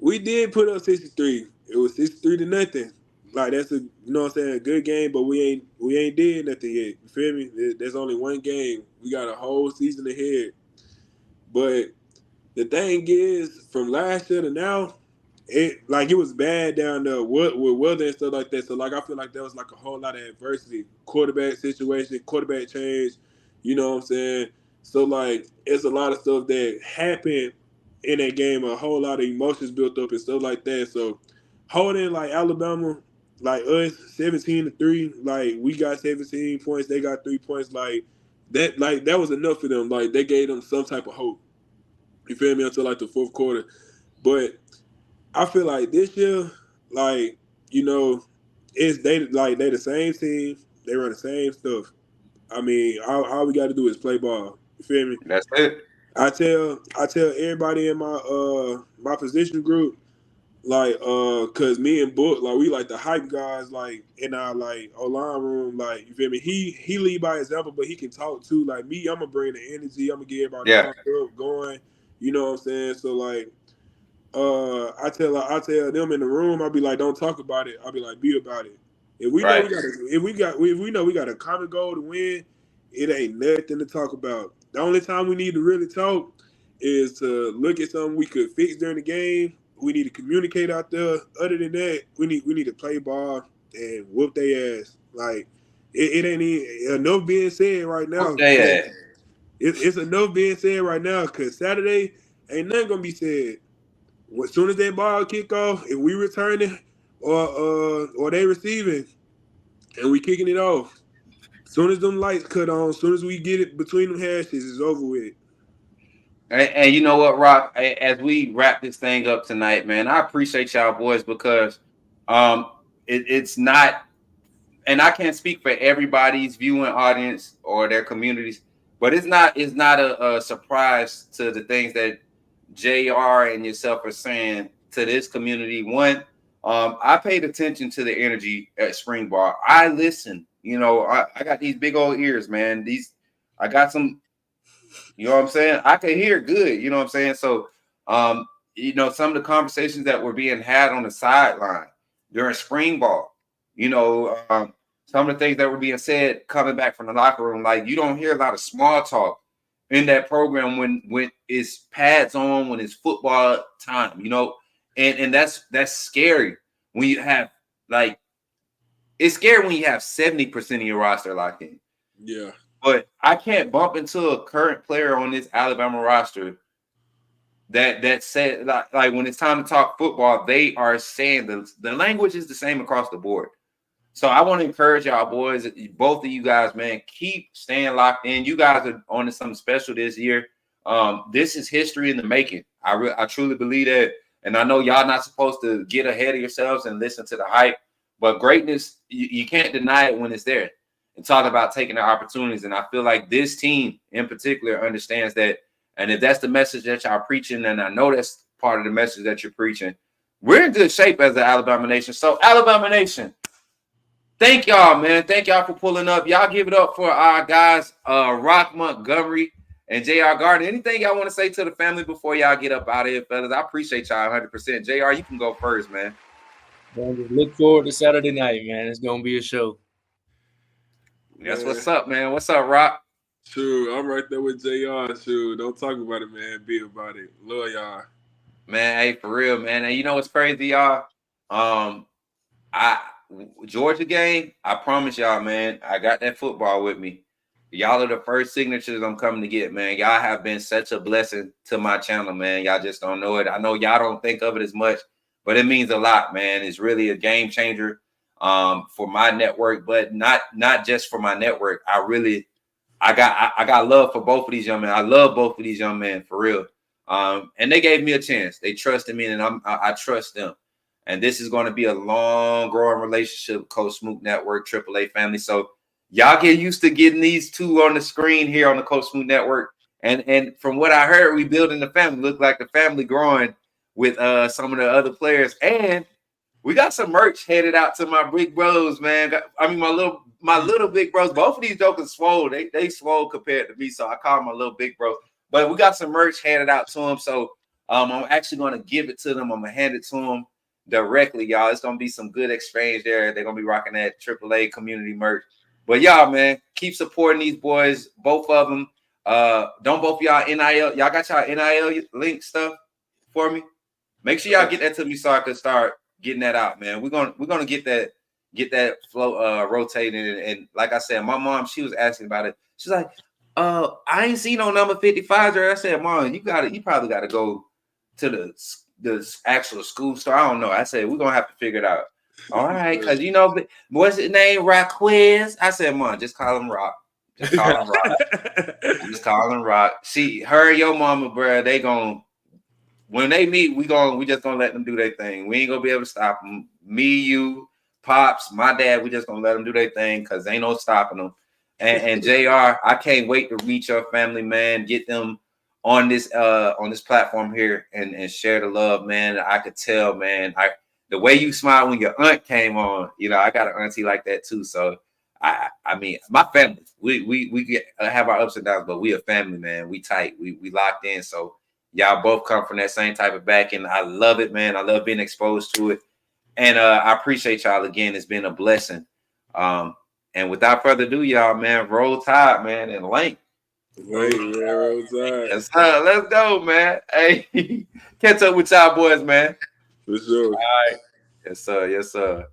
We did put up 63. It was 63-0. Like that's a a good game, but we ain't did nothing yet. You feel me? There's only one game. We got a whole season ahead. But the thing is, from last year to now, it was bad down there with weather and stuff like that. So like I feel like there was like a whole lot of adversity, quarterback situation, quarterback change. You know what I'm saying? So like it's a lot of stuff that happened in that game, a whole lot of emotions built up and stuff like that. So holding like Alabama, like us, 17-3, like we got 17 points, they got 3 points, like that was enough for them. Like they gave them some type of hope. You feel me? Until like the fourth quarter. But I feel like this year, like, it's they the same team, they run the same stuff. I mean, all we gotta do is play ball. You feel me? That's it. I tell everybody in my position group, like, cause me and Book, like we like the hype guys, like in our like O-line room, like you feel me? He lead by example, but he can talk too. Like me, I'm gonna bring the energy, I'm gonna get everybody pumped up, going. You know what I'm saying? So like, I tell them in the room, I'll be like, don't talk about it. I'll be like, be about it. If we know we got a common goal to win, it ain't nothing to talk about. The only time we need to really talk is to look at something we could fix during the game. We need to communicate out there. Other than that, we need to play ball and whoop their ass. Like it ain't even enough being said right now. It's enough being said right now because Saturday ain't nothing gonna be said. As soon as that ball kick off, if we returning or they receiving and we kicking it off, as soon as them lights cut on, as soon as we get it between them hashes, it's over with. And you know what, Roq? As we wrap this thing up tonight, man, I appreciate y'all boys because it's not, and I can't speak for everybody's viewing audience or their communities, but it's not a surprise to the things that JR and yourself are saying to this community. One, I paid attention to the energy at Spring Ball. I listened. I got these big old ears, man. I got some. You know what I'm saying? I could hear good. You know what I'm saying? So, some of the conversations that were being had on the sideline during Spring Ball. some of the things that were being said coming back from the locker room. Like, you don't hear a lot of small talk in that program when it's pads on, when it's football time, you know, and that's scary when you have like, it's scary when you have 70% of your roster locked in. Yeah. But I can't bump into a current player on this Alabama roster that said like when it's time to talk football, they are saying the language is the same across the board. So I want to encourage y'all boys, both of you guys, man, keep staying locked in. You guys are on to something special this year. This is history in the making. I truly believe that. And I know y'all not supposed to get ahead of yourselves and listen to the hype, but greatness, you can't deny it when it's there. And talk about taking the opportunities. And I feel like this team in particular understands that. And if that's the message that y'all preaching, and I know that's part of the message that you're preaching, we're in good shape as the Alabama Nation. So Alabama Nation, thank y'all, man. Thank y'all for pulling up. Y'all give it up for our guys, Roq Montgomery and JR Gardner. Anything y'all want to say to the family before y'all get up out of here, fellas? I appreciate y'all 100%. JR, you can go first, man. Look forward to Saturday night, man. It's going to be a show. That's what's up, man. What's up, Roq? True, I'm right there with JR. True, don't talk about it, man. Be about it. Love y'all, man. Hey, for real, man. And you know what's crazy, y'all? Georgia game. I promise y'all, man. I got that football with me. Y'all are the first signatures I'm coming to get, man. Y'all have been such a blessing to my channel, man. Y'all just don't know it. I know y'all don't think of it as much, but it means a lot, man. It's really a game changer for my network, but not just for my network. I got love for both of these young men. I love both of these young men for real. And they gave me a chance. They trusted me, and I trust them. And this is going to be a long growing relationship, Coach Smook Network, AAA family. So y'all get used to getting these two on the screen here on the Coach Smook Network. And from what I heard, we building the family. Look like the family growing with some of the other players. And we got some merch headed out to my big bros, man. My little big bros. Both of these jokers swole. They swole compared to me, so I call them my little big bros. But we got some merch handed out to them, so I'm actually going to give it to them. I'm going to hand it to them directly, y'all. It's going to be some good exchange there. They're going to be rocking that AAA community merch. But y'all, man, keep supporting these boys, both of them. Don't both y'all NIL. Y'all got y'all NIL link stuff for me? Make sure y'all get that to me so I can start getting that out, man. We're gonna get that flow rotating. And like I said, my mom, she was asking about it. She's like, I ain't seen no number 55. I said, Mom, you probably gotta go to the actual school store. I don't know. I said, we're gonna have to figure it out. All right, because you know, what's his name? Rockwiz. I said, Mom, just call him Roq. Just call him Roq. Just call him Roq. See, her and your mama, bro, they gonna, when they meet, we just gonna let them do their thing. We ain't gonna be able to stop them. Me, you, Pops, my dad, we just gonna let them do their thing because ain't no stopping them. And JR, I can't wait to reach your family, man. Get them on this platform here and share the love, man. I could tell, man. The way you smiled when your aunt came on, you know, I got an auntie like that too. So I mean, my family, we get have our ups and downs, but we a family, man. We tight, we locked in. So y'all both come from that same type of backing. I love it, man. I love being exposed to it. And I appreciate y'all again. It's been a blessing. And without further ado, y'all, man, roll tide, man, and link. Wait, man, roll tide. Yes, sir. Let's go, man. Hey, catch up with y'all boys, man. For sure. All right. Yes, sir. Yes, sir.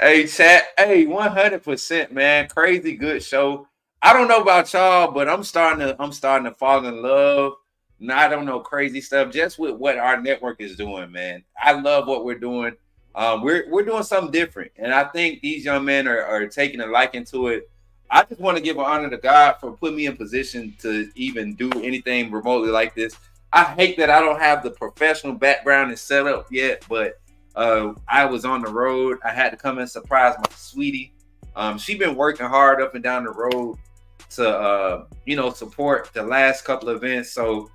Hey, chat. Hey, 100%, man. Crazy good show. I don't know about y'all, but I'm starting to fall in love. I don't know, crazy stuff, just with what our network is doing, man. I love what we're doing. We're doing something different, and I think these young men are taking a liking to it. I just want to give an honor to God for putting me in position to even do anything remotely like this. I hate that I don't have the professional background and setup yet, but I was on the road. I had to come and surprise my sweetie. She's been working hard up and down the road to support the last couple of events. So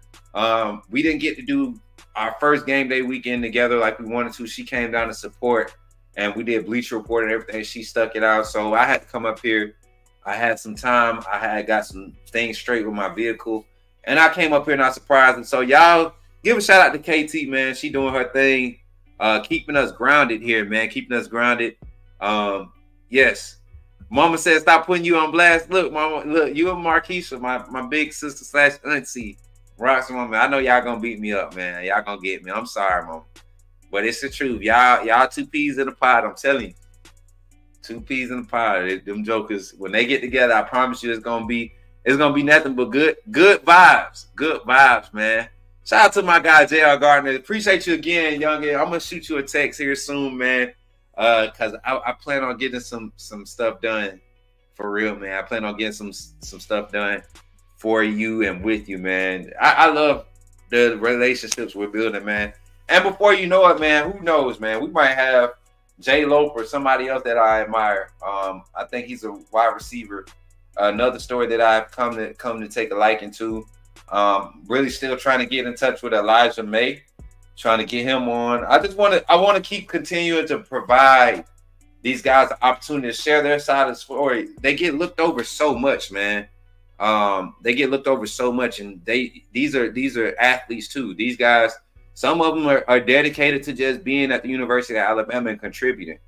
we didn't get to do our first game day weekend together like we wanted to. She came down to support, and we did Bleacher report and everything. She stuck it out. So I had to come up here. I had some time. I had got some things straight with my vehicle, and I came up here and I surprised her. So y'all give a shout out to KT, man. She doing her thing, keeping us grounded here, man. Keeping us grounded. Yes, Mama said, stop putting you on blast. Look, Mama, look, you and Marquisha, my big sister slash auntie, Roq's mama. I know y'all gonna beat me up, man. Y'all gonna get me. I'm sorry, Mama. But it's the truth. Y'all two peas in the pot, I'm telling you. Two peas in the pot. Them jokers, when they get together, I promise you it's gonna be nothing but good vibes. Good vibes, man. Shout out to my guy, JR Gardner. Appreciate you again, youngin. I'm gonna shoot you a text here soon, man. Cause I plan on getting some stuff done for real, man. I plan on getting some stuff done for you and with you, man. I love the relationships we're building, man. And before you know it, man, who knows, man? We might have Jay Lope or somebody else that I admire. I think he's a wide receiver. Another story that I've come to take a liking to. Really still trying to get in touch with Elijah May, trying to get him on. I want to keep continuing to provide these guys the opportunity to share their side of the story. They get looked over so much, man. They get looked over so much, and these are athletes too. These guys, some of them are dedicated to just being at the University of Alabama and contributing.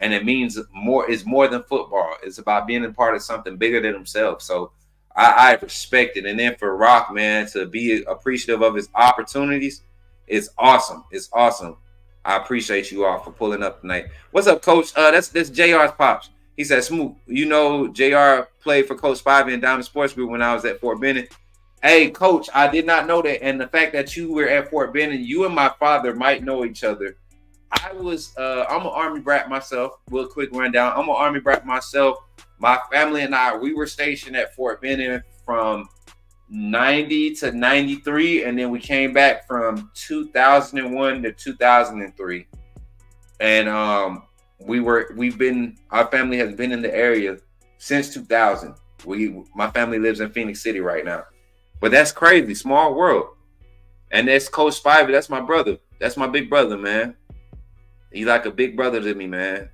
And it means more. It's more than football. It's about being a part of something bigger than themselves. So I respect it. And then for Roq, man, to be appreciative of his opportunities, it's awesome. It's awesome. I appreciate you all for pulling up tonight. What's up, Coach? That's JR's pops. He said, Smook, you know, JR played for Coach Spivey in Diamond Sports Group when I was at Fort Benning. Hey, Coach, I did not know that. And the fact that you were at Fort Benning, you and my father might know each other. I'm an Army brat myself. Real quick rundown. I'm an Army brat myself. My family and I, we were stationed at Fort Benning from 90 to 93, and then we came back from 2001 to 2003. And our family has been in the area since 2000. My family lives in Phoenix City right now. But that's crazy, small world. And that's Coach Spivey. That's my brother. That's my big brother, man. He's like a big brother to me, man.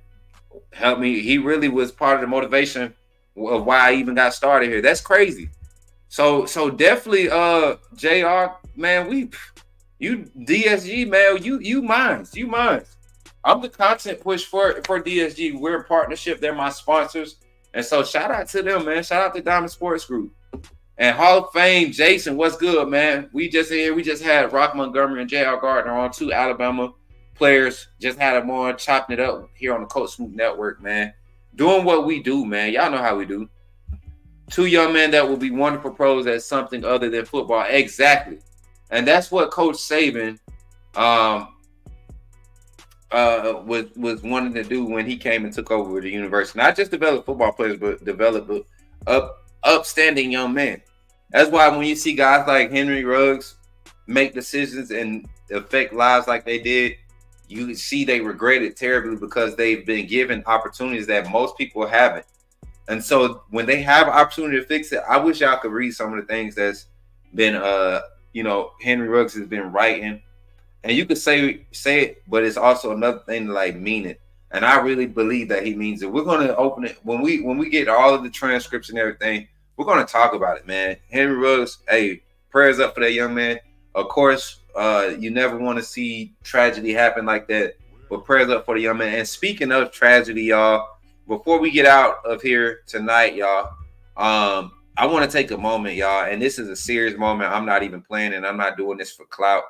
Helped me. He really was part of the motivation of why I even got started here. That's crazy. So definitely, JR, man, you DSG, man, you mine. I'm the content push for DSG. We're in partnership. They're my sponsors. And so shout out to them, man. Shout out to Diamond Sports Group. And Hall of Fame, Jason, what's good, man? We just had Roq Montgomery and JR Gardner on, two Alabama players. Just had them on, chopping it up here on the Coach Smook Network, man. Doing what we do, man. Y'all know how we do. Two young men that will be wonderful pros at something other than football. Exactly. And that's what Coach Saban was wanting to do when he came and took over the university. Not just develop football players, but develop upstanding young men. That's why when you see guys like Henry Ruggs make decisions and affect lives like they did, you see they regret it terribly because they've been given opportunities that most people haven't. And so when they have an opportunity to fix it, I wish y'all could read some of the things that's been, Henry Ruggs has been writing. And you could say it, but it's also another thing to like mean it. And I really believe that he means it. We're going to open it when we get all of the transcripts and everything. We're going to talk about it, man. Henry Ruggs, hey, prayers up for that young man. Of course, you never want to see tragedy happen like that, but prayers up for the young man. And speaking of tragedy, y'all, before we get out of here tonight, y'all, I want to take a moment, y'all, and this is a serious moment. I'm not even playing, and I'm not doing this for clout.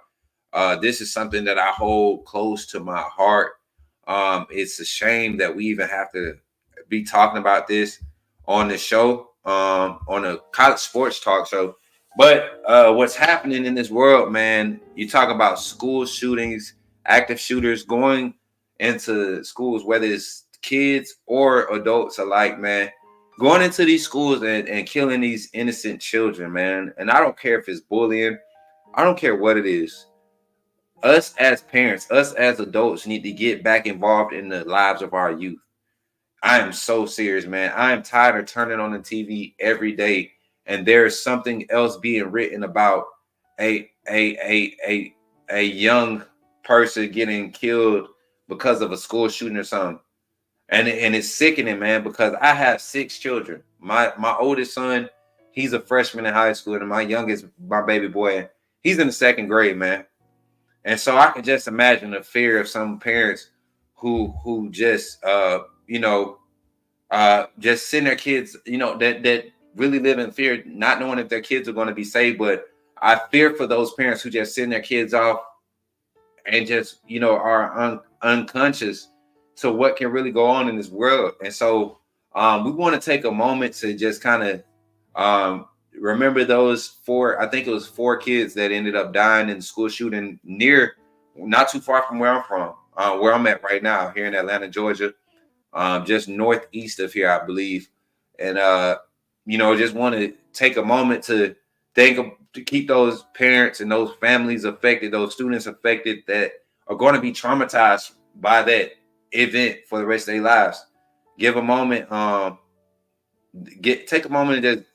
This is something that I hold close to my heart. It's a shame that we even have to be talking about this on the show, on a college sports talk show. But what's happening in this world, man, you talk about school shootings, active shooters going into schools, whether it's kids or adults alike, man, going into these schools and killing these innocent children, man. And I don't care if it's bullying. I don't care what it is. Us as parents, us as adults need to get back involved in the lives of our youth. I am so serious, man. I am tired of turning on the TV every day and there's something else being written about a young person getting killed because of a school shooting or something. And it's sickening, man, because I have 6 children. My oldest son, he's a freshman in high school, and my youngest, my baby boy, he's in the 2nd grade, man. And so I can just imagine the fear of some parents who just just send their kids, that really live in fear, not knowing if their kids are going to be saved. But I fear for those parents who just send their kids off and just, are unconscious to what can really go on in this world. And so we want to take a moment to just kind of remember those I think it was 4 kids that ended up dying in the school shooting not too far from where I'm from, where I'm at right now, here in Atlanta, Georgia, just northeast of here, I believe. And, just want to take a moment to keep those parents and those families affected, those students affected that are going to be traumatized by that event for the rest of their lives. Give a moment, take a moment and just,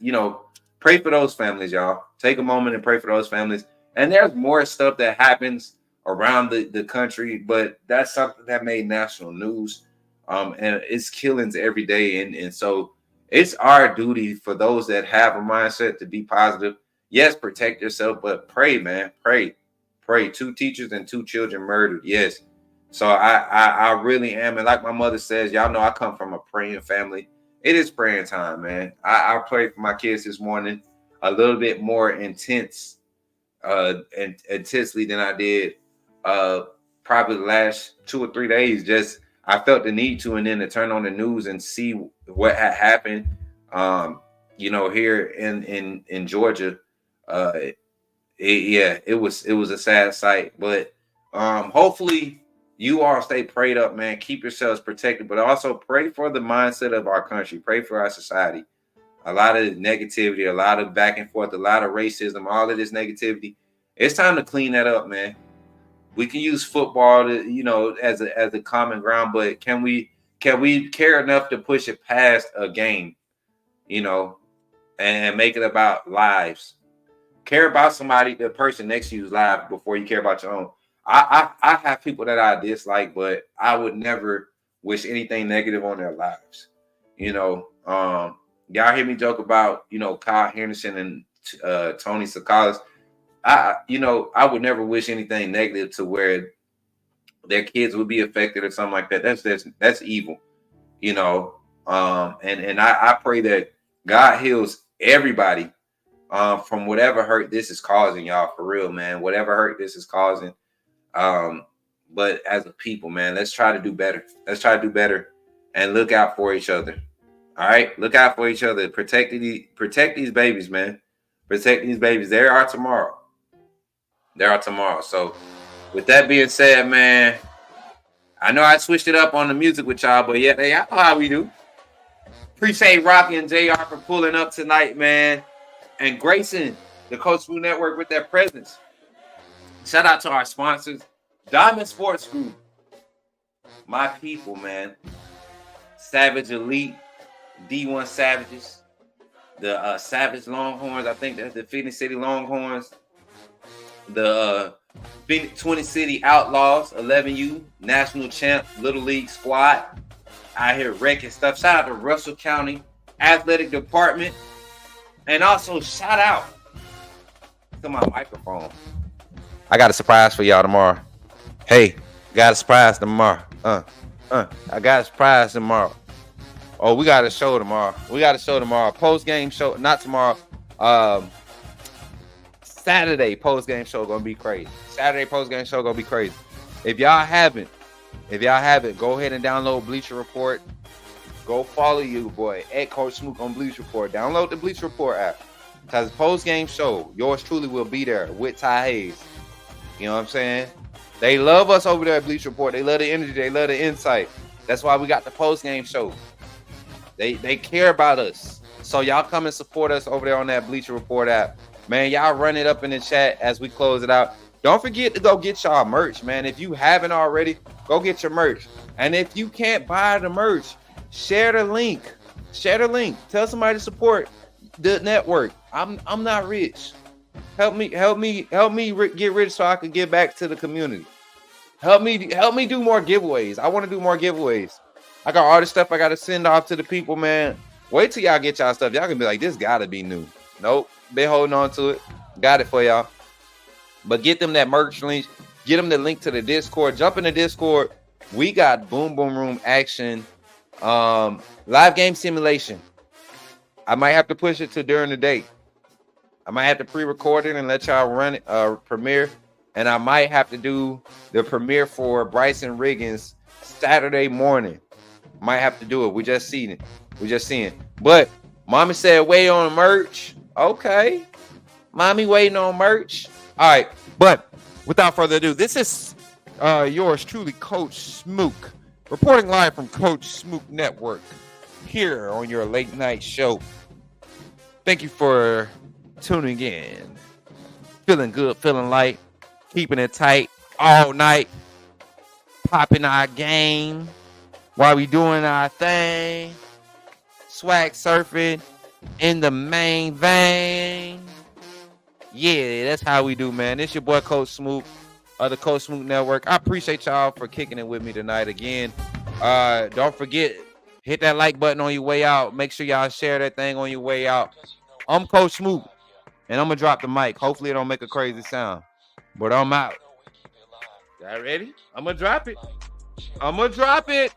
pray for those families, y'all. Take a moment and pray for those families. And there's more stuff that happens around the country, but that's something that made national news. And it's killings every day. And so it's our duty for those that have a mindset to be positive. Yes, protect yourself, but pray, man. Pray. 2 teachers and 2 children murdered. Yes. So I really am. And like my mother says, y'all know I come from a praying family. It is praying time, man. I prayed for my kids this morning a little bit more intensely than I did probably the last 2 or 3 days. Just I felt the need to, and then to turn on the news and see what had happened. Here in Georgia, it was a sad sight. But hopefully you all stay prayed up, man. Keep yourselves protected, but also pray for the mindset of our country. Pray for our society. A lot of negativity, a lot of back and forth, a lot of racism, all of this negativity. It's time to clean that up, man. We can use football to, as a common ground, but can we care enough to push it past a game, and make it about lives? Care about the person next to you's life before you care about your own. I have people that I dislike, but I would never wish anything negative on their lives. Y'all hear me joke about, Kyle Henderson and Tony Sakalas. I would never wish anything negative to where their kids would be affected or something like that. That's evil, and I pray that God heals everybody from whatever hurt this is causing, y'all, for real, man. Whatever hurt this is causing. But as a people, man, let's try to do better. Let's try to do better and look out for each other. All right, look out for each other. Protect these babies, man. Protect these babies. They are tomorrow. So with that being said, man, I know I switched it up on the music with y'all, but yeah, y'all know how we do. Appreciate Rocky and JR for pulling up tonight, man, and gracing the Coach Smook Network with their presence. Shout out to our sponsors, Diamond Sports Group, my people, man. Savage Elite, D1 Savages, the Savage Longhorns. I think that's the Phoenix City Longhorns. The Phoenix 20 City Outlaws, 11U, National Champ, Little League Squad. Out here wrecking stuff. Shout out to Russell County Athletic Department. And also shout out to my microphone. I got a surprise for y'all tomorrow. Hey, got a surprise tomorrow. I got a surprise tomorrow. Oh, we got a show tomorrow. Post-game show. Not tomorrow. Saturday post-game show gonna be crazy. If y'all haven't, go ahead and download Bleacher Report. Go follow you boy at Coach Smook on Bleacher Report. Download the Bleacher Report app. Because post-game show, yours truly will be there with Ty Hayes. You know what I'm saying? They love us over there at Bleacher Report. They love the energy. They love the insight. That's why we got the post-game show. They care about us. So y'all come and support us over there on that Bleacher Report app. Man, y'all run it up in the chat as we close it out. Don't forget to go get y'all merch, man. If you haven't already, go get your merch. And if you can't buy the merch, share the link. Tell somebody to support the network. I'm not rich. Help me get rich so I can give back to the community. Help me do more giveaways. I want to do more giveaways. I got all this stuff I got to send off to the people, man. Wait till y'all get y'all stuff. Y'all can be like, this got to be new. Nope. Been holding on to it. Got it for y'all. But get them that merch link. Get them the link to the Discord. Jump in the Discord. We got Boom Boom Room action Live game simulation. I might have to push it to during the day. I might have to pre-record it and let y'all run it, premiere. And I might have to do the premiere for Bryson Riggins Saturday morning. Might have to do it. We just seeing it. But mommy said wait on merch. Okay. Mommy waiting on merch. All right. But without further ado, this is yours truly, Coach Smook, reporting live from Coach Smook Network here on your late night show. Thank you for tuning in. Feeling good, feeling light, keeping it tight all night, popping our game while we doing our thing, swag surfing in the main vein. Yeah, that's how we do, man. It's your boy Coach Smook of the Coach Smook Network. I appreciate y'all for kicking it with me tonight again. Don't forget, hit that like button on your way out. Make sure y'all share that thing on your way out. I'm Coach Smook, and I'm going to drop the mic. Hopefully it don't make a crazy sound, but I'm out. Y'all ready? I'm going to drop it. I'm going to drop it.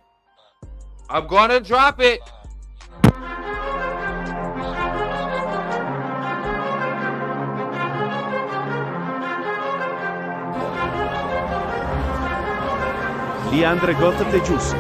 Leandre Gota Tejus.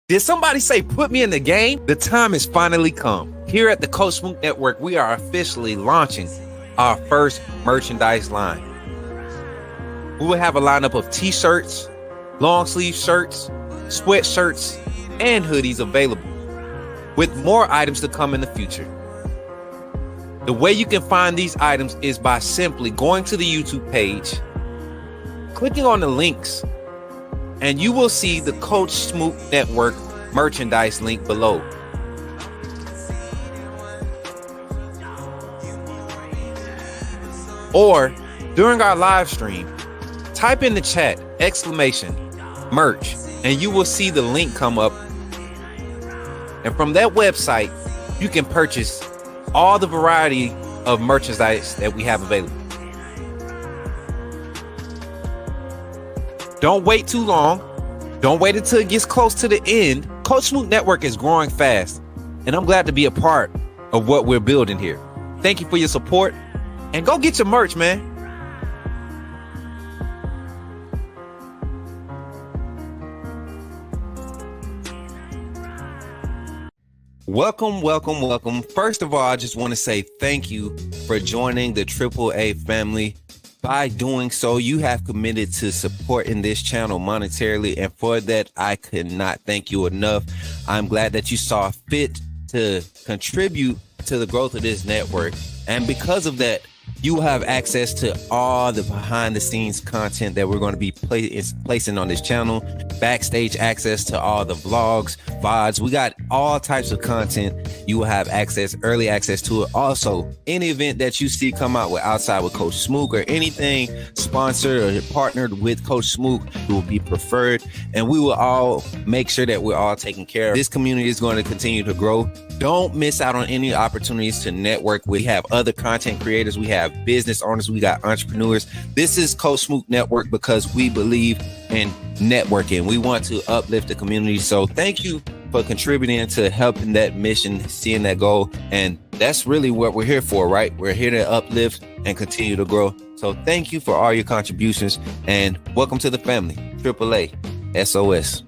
Did somebody say put me in the game? The time has finally come. Here at the Coach Smook Network, we are officially launching our first merchandise line. We will have a lineup of t-shirts, long sleeve shirts, sweatshirts, and hoodies available, with more items to come in the future. The way you can find these items is by simply going to the YouTube page, clicking on the links, and you will see the Coach Smook Network merchandise link below. Or during our live stream, type in the chat !merch, and you will see the link come up. And from that website, you can purchase all the variety of merchandise that we have available. Don't wait too long. Don't wait until it gets close to the end. Coach Smook Network is growing fast, and I'm glad to be a part of what we're building here. Thank you for your support, and go get your merch, man. Welcome. First of all, I just want to say thank you for joining the AAA family. By doing so, you have committed to supporting this channel monetarily, and for that, I could not thank you enough. I'm glad that you saw fit to contribute to the growth of this network, and because of that, you will have access to all the behind-the-scenes content that we're going to be placing on this channel, backstage access to all the vlogs, VODs. We got all types of content. You will have early access to it. Also, any event that you see come out with outside with Coach Smook or anything sponsored or partnered with Coach Smook will be preferred, and we will all make sure that we're all taken care of. This community is going to continue to grow. Don't miss out on any opportunities to network. We have other content creators. We have business owners. We got entrepreneurs. This is Coach Smook Network because we believe in networking. We want to uplift the community. So thank you for contributing to helping that mission, seeing that goal. And that's really what we're here for, right? We're here to uplift and continue to grow. So thank you for all your contributions, and welcome to the family. AAA SOS.